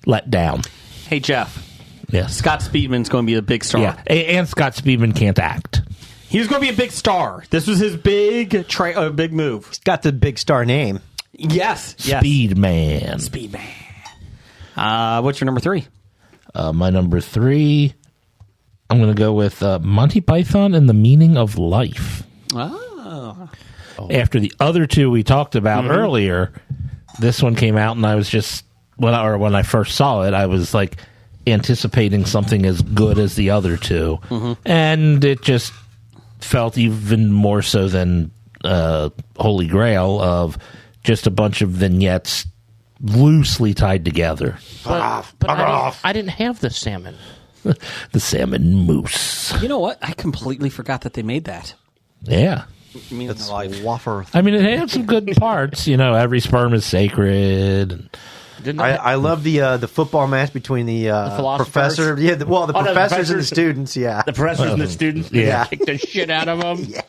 let down. Hey, Jeff. Yes. Scott Speedman's going to be a big star. Yeah, and Scott Speedman can't act. He was going to be a big star. This was his big move. He's got the big star name. Yes. Speedman. What's your number 3? My number 3, I'm going to go with Monty Python and the Meaning of Life. Oh. After the other 2 we talked about earlier, this one came out, and I was just when I first saw it, I was like anticipating something as good as the other 2, and it just felt even more so than Holy Grail of just a bunch of vignettes loosely tied together. But I didn't have the salmon. The salmon mousse. You know what? I completely forgot that they made that. Yeah. It's wafer. I mean, it had some good parts. Every sperm is sacred. I love the football match between the professor. Yeah, the professors and the students. Yeah, the professors and the students. Yeah. Kick the shit out of them. Yeah.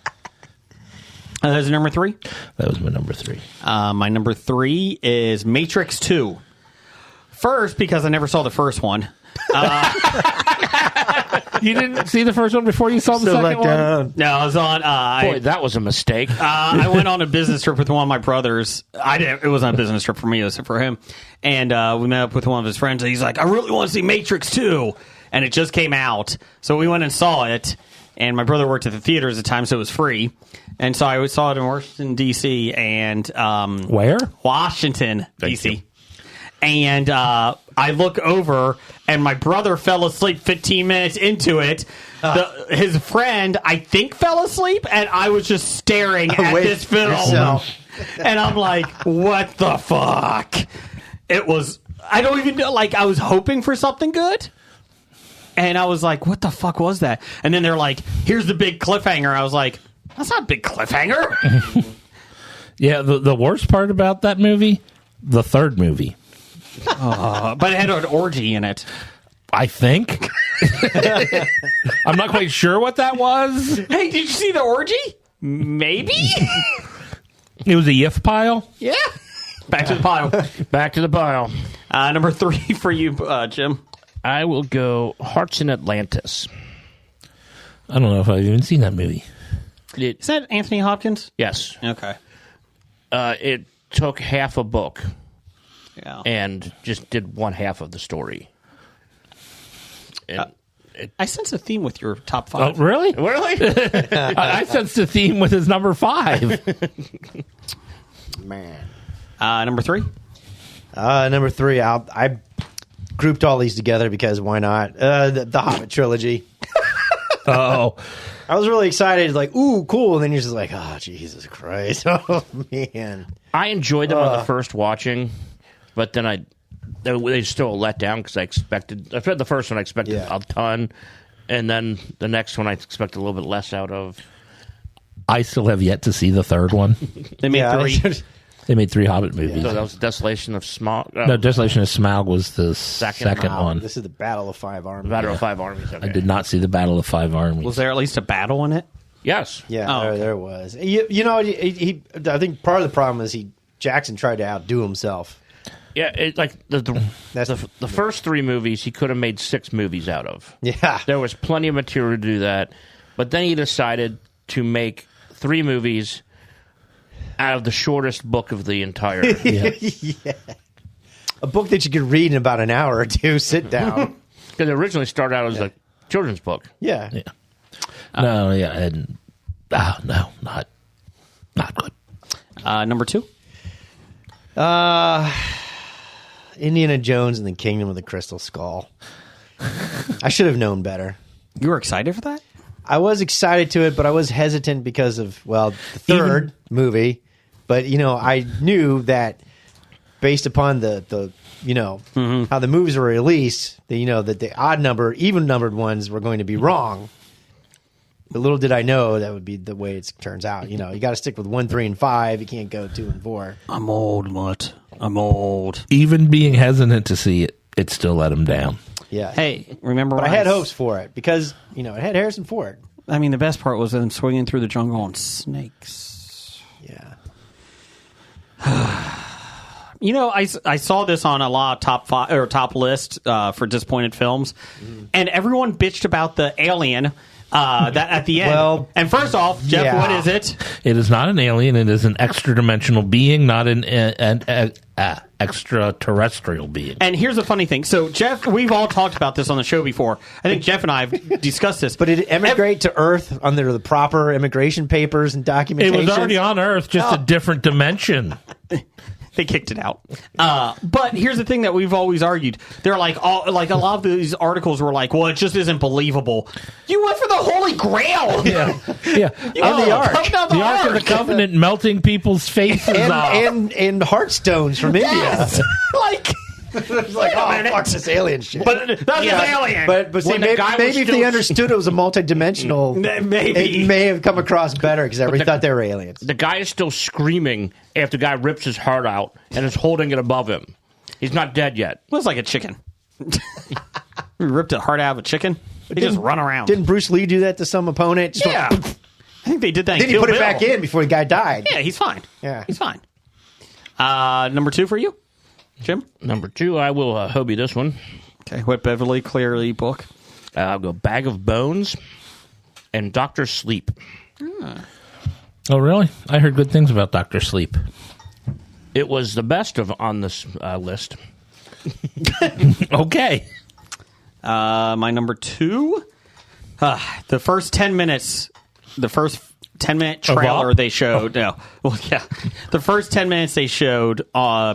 That's number 3. That was my number 3. My number 3 is Matrix 2. First, because I never saw the first one. You didn't see the first one before you saw the second one? No, I was on. Boy, that was a mistake. I went on a business trip with one of my brothers. It wasn't a business trip for me; it was for him. And we met up with one of his friends. And he's like, "I really want to see Matrix 2," and it just came out, so we went and saw it. And my brother worked at the theater at the time, so it was free. And so I saw it in Washington D.C. and where? Washington D.C. And I look over, and my brother fell asleep 15 minutes into it. His friend, I think, fell asleep, and I was just staring at this film. And I'm like, what the fuck? It was, I don't even know, I was hoping for something good. And I was like, what the fuck was that? And then they're like, here's the big cliffhanger. I was like, that's not a big cliffhanger. Yeah, the worst part about that movie, the third movie. But it had an orgy in it. I think. I'm not quite sure what that was. Hey, did you see the orgy? Maybe. It was a yiff pile? Yeah. Back to the pile. Back to the pile. Number 3 for you, Jim. I will go Hearts in Atlantis. I don't know if I've even seen that movie. Is that Anthony Hopkins? Yes. Okay. It took half a book. Yeah. And just did one half of the story. I sense a theme with your top 5. Oh, really? Really? I sensed a theme with his number 5. Man. Number 3? Number 3, I grouped all these together because why not? The Hobbit trilogy. Oh. I was really excited, ooh, cool. And then you're just like, oh, Jesus Christ. Oh, man. I enjoyed them on the first watching, but then they still a letdown because I read the first one, I expected a ton, and then the next one I expected a little bit less out of. I still have yet to see the third one. They made 3. They made 3 Hobbit movies. So that was Desolation of Smaug. No, Desolation of Smaug was the second one. This is the Battle of Five Armies. Battle of Five Armies. Okay. I did not see the Battle of 5 Armies. Was there at least a battle in it? Yes. Yeah, there was. You know, I think part of the problem is Jackson tried to outdo himself. Yeah, the first 3 movies he could have made 6 movies out of. Yeah. There was plenty of material to do that, but then he decided to make 3 movies out of the shortest book of the entire. Yeah. A book that you could read in about an hour or 2. Sit down. Because it originally started out as a children's book. Yeah. No, not good. Number 2? Indiana Jones and the Kingdom of the Crystal Skull. I should have known better. You were excited for that? I was excited to it, but I was hesitant because of, the third movie. But, I knew that based upon the how the movies were released, that the odd number, even numbered ones were going to be wrong. But little did I know that would be the way it turns out. You got to stick with 1, 3, and 5. You can't go 2 and 4. I'm old, Mutt. I'm old. Even being hesitant to see it, it still let him down. Yeah. Hey, remember But when I had hopes for it because, it had Harrison Ford. I mean, the best part was them swinging through the jungle on snakes. Yeah. I saw this on a lot of top 5 or top list for disappointed films, and everyone bitched about the alien that at the end. Well, and first off, Jeff, what is it? It is not an alien. It is an extra-dimensional being, not an extraterrestrial being. And here's the funny thing. So, Jeff, we've all talked about this on the show before. I think Jeff and I have discussed this. But did it emigrate to Earth under the proper immigration papers and documentation? It was already on Earth, just a different dimension. They kicked it out. But here's the thing that we've always argued. They're like, a lot of these articles were like, well, it just isn't believable. You went for the Holy Grail. Yeah. the Ark. The Ark of the Covenant melting people's faces off. and Heartstones from India. Yes. Like, It's like, oh, fuck this alien shit. but that's an alien. But see, When the maybe, guy was maybe if they still- understood it was a multi-dimensional, Maybe. it may have come across better because everybody thought they were aliens. The guy is still screaming after the guy rips his heart out and is holding it above him. He's not dead yet. Looks like a chicken. We ripped the heart out of a chicken. They just run around. Didn't Bruce Lee do that to some opponent? Just Yeah. went, I think they did that in then he Kill put it Bill. back in before the guy died. Yeah, he's fine. Yeah. He's fine. Number 2 for you, Jim? Number 2, I will Hobie this one. Okay, what Beverly Cleary book? I'll go Bag of Bones and Dr. Sleep. Oh, really? I heard good things about Dr. Sleep. It was the best on this list. Okay. My number 2, the first 10 minutes, the first 10-minute trailer Up? they showed. No, well, yeah, the first 10 minutes they showed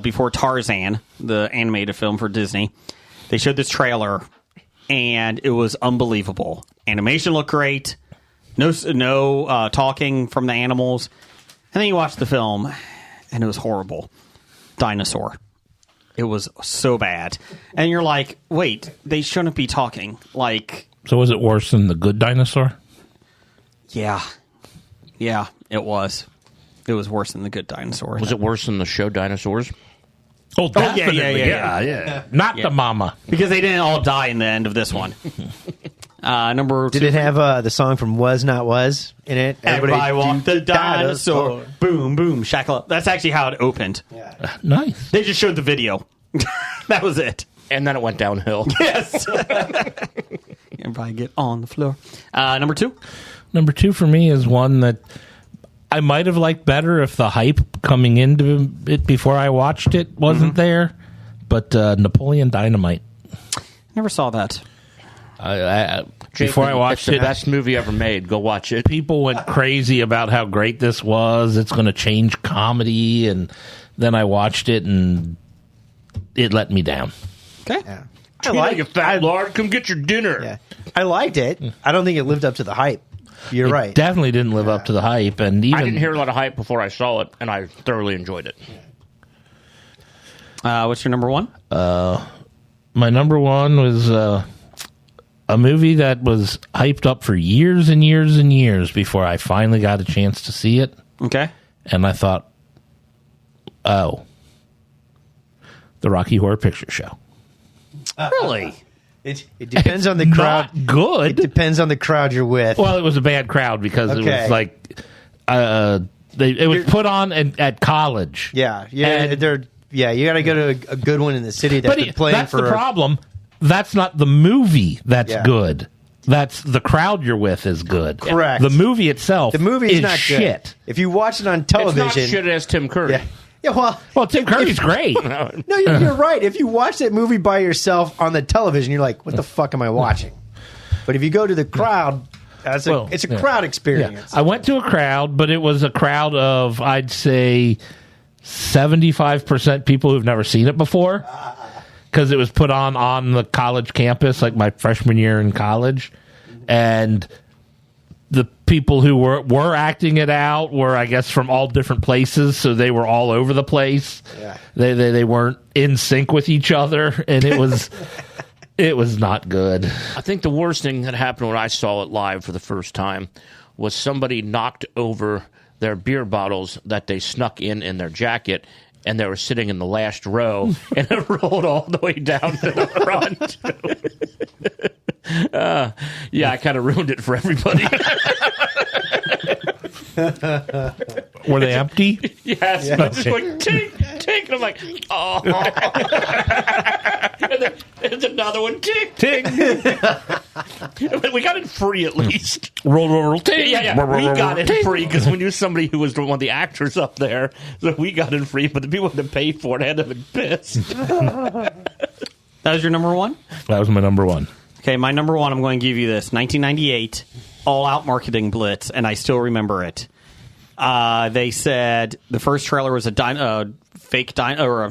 before Tarzan, the animated film for Disney. They showed this trailer, and it was unbelievable. Animation looked great. No talking from the animals, and then you watch the film, and it was horrible. Dinosaur. It was so bad, and you're like, wait, they shouldn't be talking. Like, So was it worse than The Good Dinosaur? yeah, it was. It was worse than The Good Dinosaur. Was it worse than the show Dinosaurs? Oh, yeah, definitely. yeah. Not the mama. Because they didn't all die in the end of this one. Number 2. Did it have the song from Was Not Was in it? Everybody walked the dinosaur. dinosaur. Boom, boom, shackle. That's actually how it opened. Nice. They just showed the video. That was it. And then it went downhill. Yes. Everybody get on the floor. Number 2. Number 2 for me is one that I might have liked better if the hype coming into it before I watched it wasn't there. But Napoleon Dynamite. Never saw that. Before I watched it's the it, best movie ever made. Go watch it. people went crazy about how great this was. It's going to change comedy. And then I watched it and it let me down. Okay. Yeah. You fat lord, come get your dinner. Yeah. I liked it. I don't think it lived up to the hype. You're It right. definitely didn't live up to the hype. And even I didn't hear a lot of hype before I saw it, and I thoroughly enjoyed it. What's your number 1? my number 1 was a movie that was hyped up for years and years and years before I finally got a chance to see it. Okay. And I thought, oh, the Rocky Horror Picture Show. Really? It depends on the crowd. Not good. It depends on the crowd you're with. Well, it was a bad crowd because it Okay. was like it was put on at college. yeah, And- you got to go to a good one in the city that's been playing that's for. the problem. That's not the movie that's Yeah. good. That's the crowd you're with is good. Correct. The movie itself The movie's is not shit. good. If you watch it on It's television, not shit as Tim Curry. yeah. Well, Tim Curry's great. No, you're right. If you watch that movie by yourself on the television, you're like, "What the fuck am I watching?" But if you go to the crowd, it's a crowd experience. Yeah. I went to a crowd, but it was a crowd of, I'd say, 75% people who've never seen it before, because it was put on the college campus, like my freshman year in college, and the people who were acting it out were, I guess, from all different places, so they were all over the place. Yeah. They weren't in sync with each other, and it was it was not good. I think the worst thing that happened when I saw it live for the first time was somebody knocked over their beer bottles that they snuck in their jacket, and they were sitting in the last row, and it rolled all the way down to the front. Yeah, I kind of ruined it for everybody. Were they empty? Yes, Yeah. I'm just going tink, tink, and I'm like, oh. And then there's another one, tink, tink. We got it free at least. Roll, ting. Yeah. We got it free because we knew somebody who was one of the actors up there, so we got it free. But the people who had to pay for it had to be pissed. That was your number 1? That was my number 1. Okay, my number 1, I'm going to give you this. 1998, all-out marketing blitz, and I still remember it. They said the first trailer was a fake dinosaur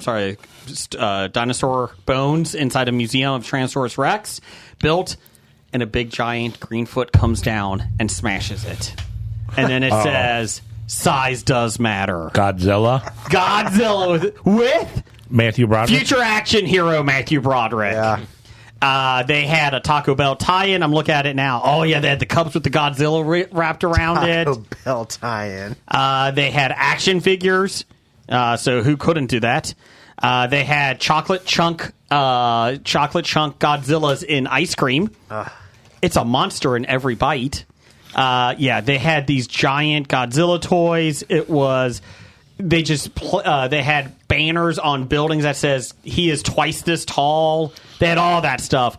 bones inside a museum of Tyrannosaurus Rex built, and a big giant Greenfoot comes down and smashes it. And then it says, size does matter. Godzilla. with Matthew Broderick. future action hero Matthew Broderick. Yeah. They had a Taco Bell tie-in. I'm looking at it now. Oh, yeah, they had the cups with the Godzilla wrapped around it. Taco Bell tie-in. They had action figures, so who couldn't do that? They had chocolate chunk Godzillas in ice cream. It's a monster in every bite. They had these giant Godzilla toys. It was... They just they had banners on buildings that says he is twice this tall. They had all that stuff.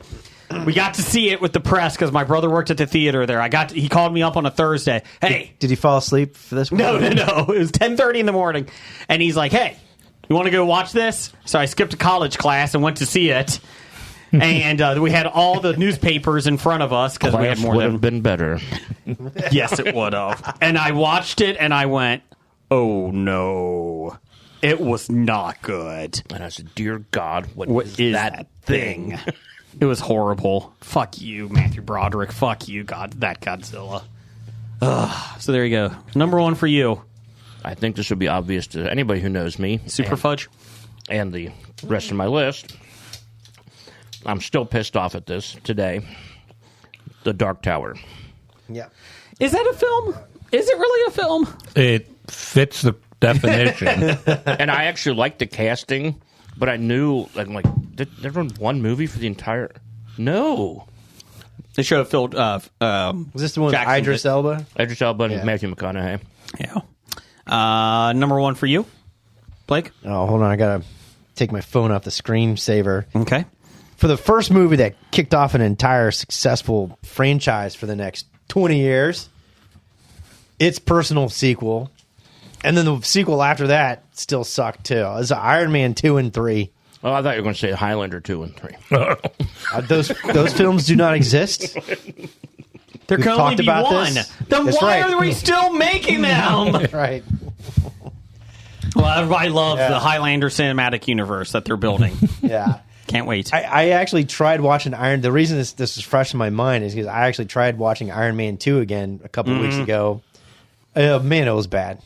We got to see it with the press because my brother worked at the theater there. He called me up on a Thursday. Hey, did he fall asleep for this? No. It was 10:30 in the morning, and he's like, "Hey, you want to go watch this?" So I skipped a college class and went to see it. And we had all the newspapers in front of us because we had more would than have been better. Yes, it would have. And I watched it, and I went, "Oh no, it was not good." And I said, "Dear God, what is that thing?" It was horrible. Fuck you, Matthew Broderick. Fuck you, that Godzilla. Ugh. So there you go. Number one for you. I think this would be obvious to anybody who knows me. Super Fudge. And the rest of my list. I'm still pissed off at this today. The Dark Tower. Yeah. Is that a film? Is it really a film? It fits the definition. And I actually liked the casting, but I knew, did everyone one movie for the entire... No. They show Phil... Was this the one with Idris Elba? Idris Elba and Matthew McConaughey. Yeah. Number one for you, Blake? Oh, hold on. I got to take my phone off the screensaver. Okay. For the first movie that kicked off an entire successful franchise for the next 20 years, its personal sequel, and then the sequel after that still sucked too. It was Iron Man 2 and 3. Oh, I thought you were going to say Highlander 2 and 3. Those films do not exist. There can only be one. This. Then That's why right. are we still making them? Right. Well, everybody loves the Highlander cinematic universe that they're building. Yeah. Can't wait. I actually tried watching The reason this is fresh in my mind is because I actually tried watching Iron Man 2 again a couple of weeks ago. Man, it was bad.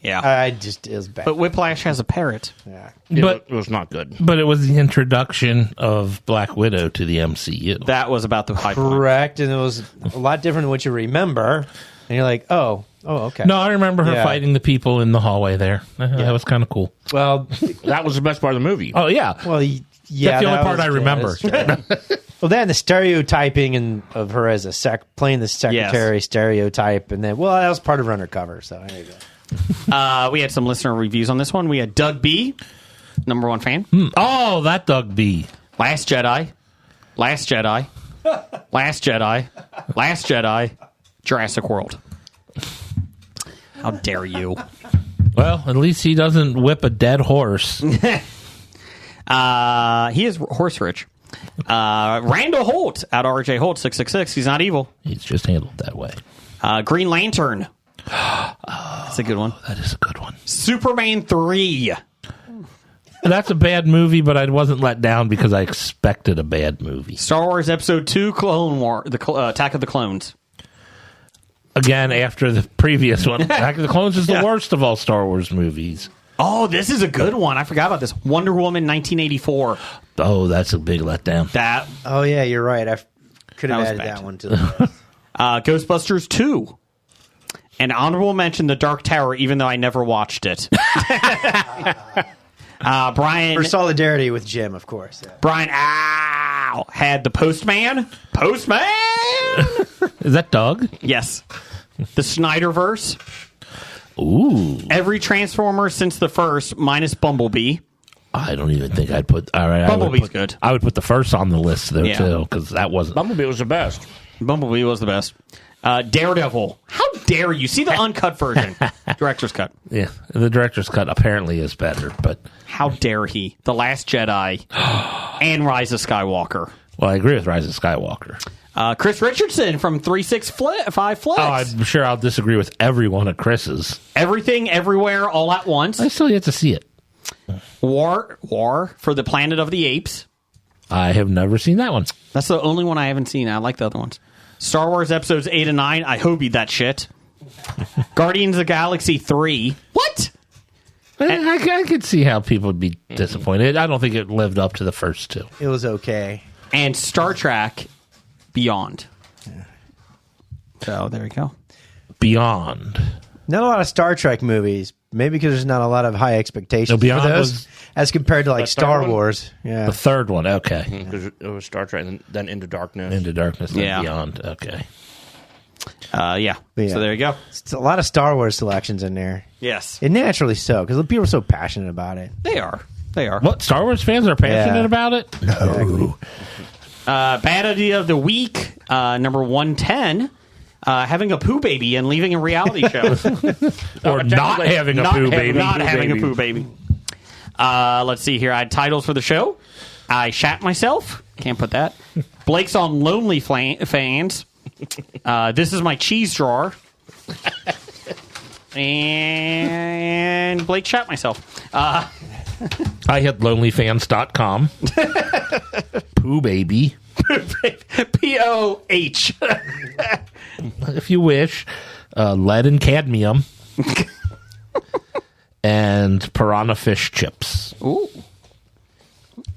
Yeah. It was bad. But Whiplash has a parrot. Yeah. It was not good. But it was the introduction of Black Widow to the MCU. That was about the high point. Correct, and it was a lot different than what you remember. And you're like, oh, okay. No, I remember her fighting the people in the hallway there. That was kind of cool. Well, that was the best part of the movie. Oh, yeah. Well, yeah. That's the only part I remember. Well, then the stereotyping of her as playing the secretary stereotype, and then, that was part of Undercover, so there you go. We had some listener reviews on this one. We had Doug B., number one fan. Oh, that Doug B. Last Jedi. Last Jedi. Last Jedi. Last Jedi. Jurassic World. How dare you? Well, at least he doesn't whip a dead horse. He is horse rich. Randall Holt at RJ Holt 666. He's not evil. He's just handled that way. Green Lantern. That's a good one. That is a good one. Superman 3. That's a bad movie, but I wasn't let down because I expected a bad movie. Star Wars Episode 2, Clone War, Attack of the Clones. Again, after the previous one. Attack of the Clones is the worst of all Star Wars movies. Oh, this is a good one. I forgot about this. Wonder Woman 1984. Oh, that's a big letdown. Oh, yeah, you're right. I could have added bad. that one to the list. Ghostbusters 2. An honorable mention, The Dark Tower, even though I never watched it. Brian... For solidarity with Jim, of course. Yeah. Brian had The Postman. Postman! Is that Doug? Yes. The Snyderverse. Ooh. Every Transformer since the first, minus Bumblebee. I don't even think I'd put... All right, Bumblebee's good. I would put the first on the list, though, too, because that wasn't... Bumblebee was the best. Bumblebee was the best. Daredevil. How dare you? See the uncut version. Director's cut. Yeah, the director's cut apparently is better, but... How dare he? The Last Jedi and Rise of Skywalker. Well, I agree with Rise of Skywalker. Chris Richardson from 365 Flicks. Oh, I'm sure I'll disagree with every one of Chris's. Everything, Everywhere, All at Once. I still yet to see it. War for the Planet of the Apes. I have never seen that one. That's the only one I haven't seen. I like the other ones. Star Wars episodes 8 and 9. I hope that shit. Guardians of the Galaxy 3. What? I could see how people would be disappointed. I don't think it lived up to the first two. It was okay. And Star Trek Beyond. So there you go. Beyond. Not a lot of Star Trek movies. Maybe because there's not a lot of high expectations No, Beyond for those, was- as compared to like The third Star one? Wars. Yeah. The third one, okay. Because it was Star Trek and then Into Darkness. Into Darkness, then Yeah. Beyond, okay. Yeah. Yeah. So there you go. It's a lot of Star Wars selections in there. Yes. And naturally so, because people are so passionate about it. They are. They are. What, Star Wars fans are passionate Yeah. about it? Exactly. Bad idea of the week, number 110. Having a poo baby and leaving a reality show. Or not having a poo baby. Not having a poo baby. Let's see here. I had titles for the show. I shat myself. Can't put that. Blake's on Lonely Fans. This is my cheese drawer. And Blake shat myself. I hit lonelyfans.com. Poo baby. POH. If you wish. Lead and cadmium. And piranha fish chips. Ooh.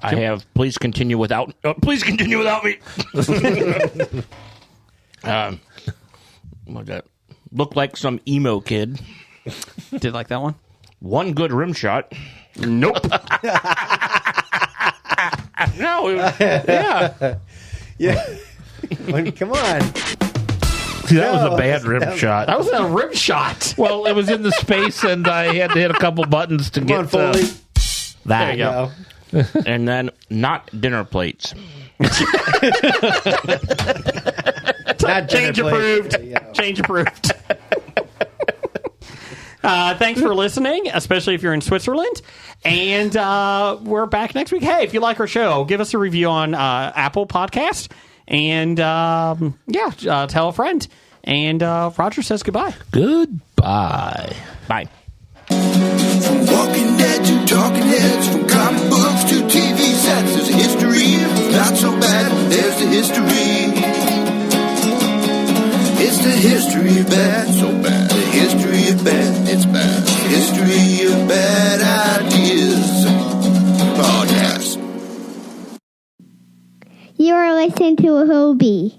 I have Please Continue Without Me. What's that? Look like some emo kid. Did like that one? One good rim shot. Nope. No, yeah. Yeah. Come on. See, that was a bad rim shot. That was a rim shot. Well, it was in the space, and I had to hit a couple buttons to Come get on, Foley. that. There you go. And then not dinner plates. Not Change dinner approved. plate. Yeah. Change approved. Thanks for listening, especially if you're in Switzerland. And we're back next week. Hey, if you like our show, give us a review on Apple Podcast. And tell a friend. And Roger says goodbye. Goodbye. Bye. From Walking Dead to Talking Heads, from comic books to TV sets, there's a history. Not so bad, there's the history. It's the history of bad, so bad. The history of bad, it's bad. History of bad ideas. Podcast. You are listening to a Hobie.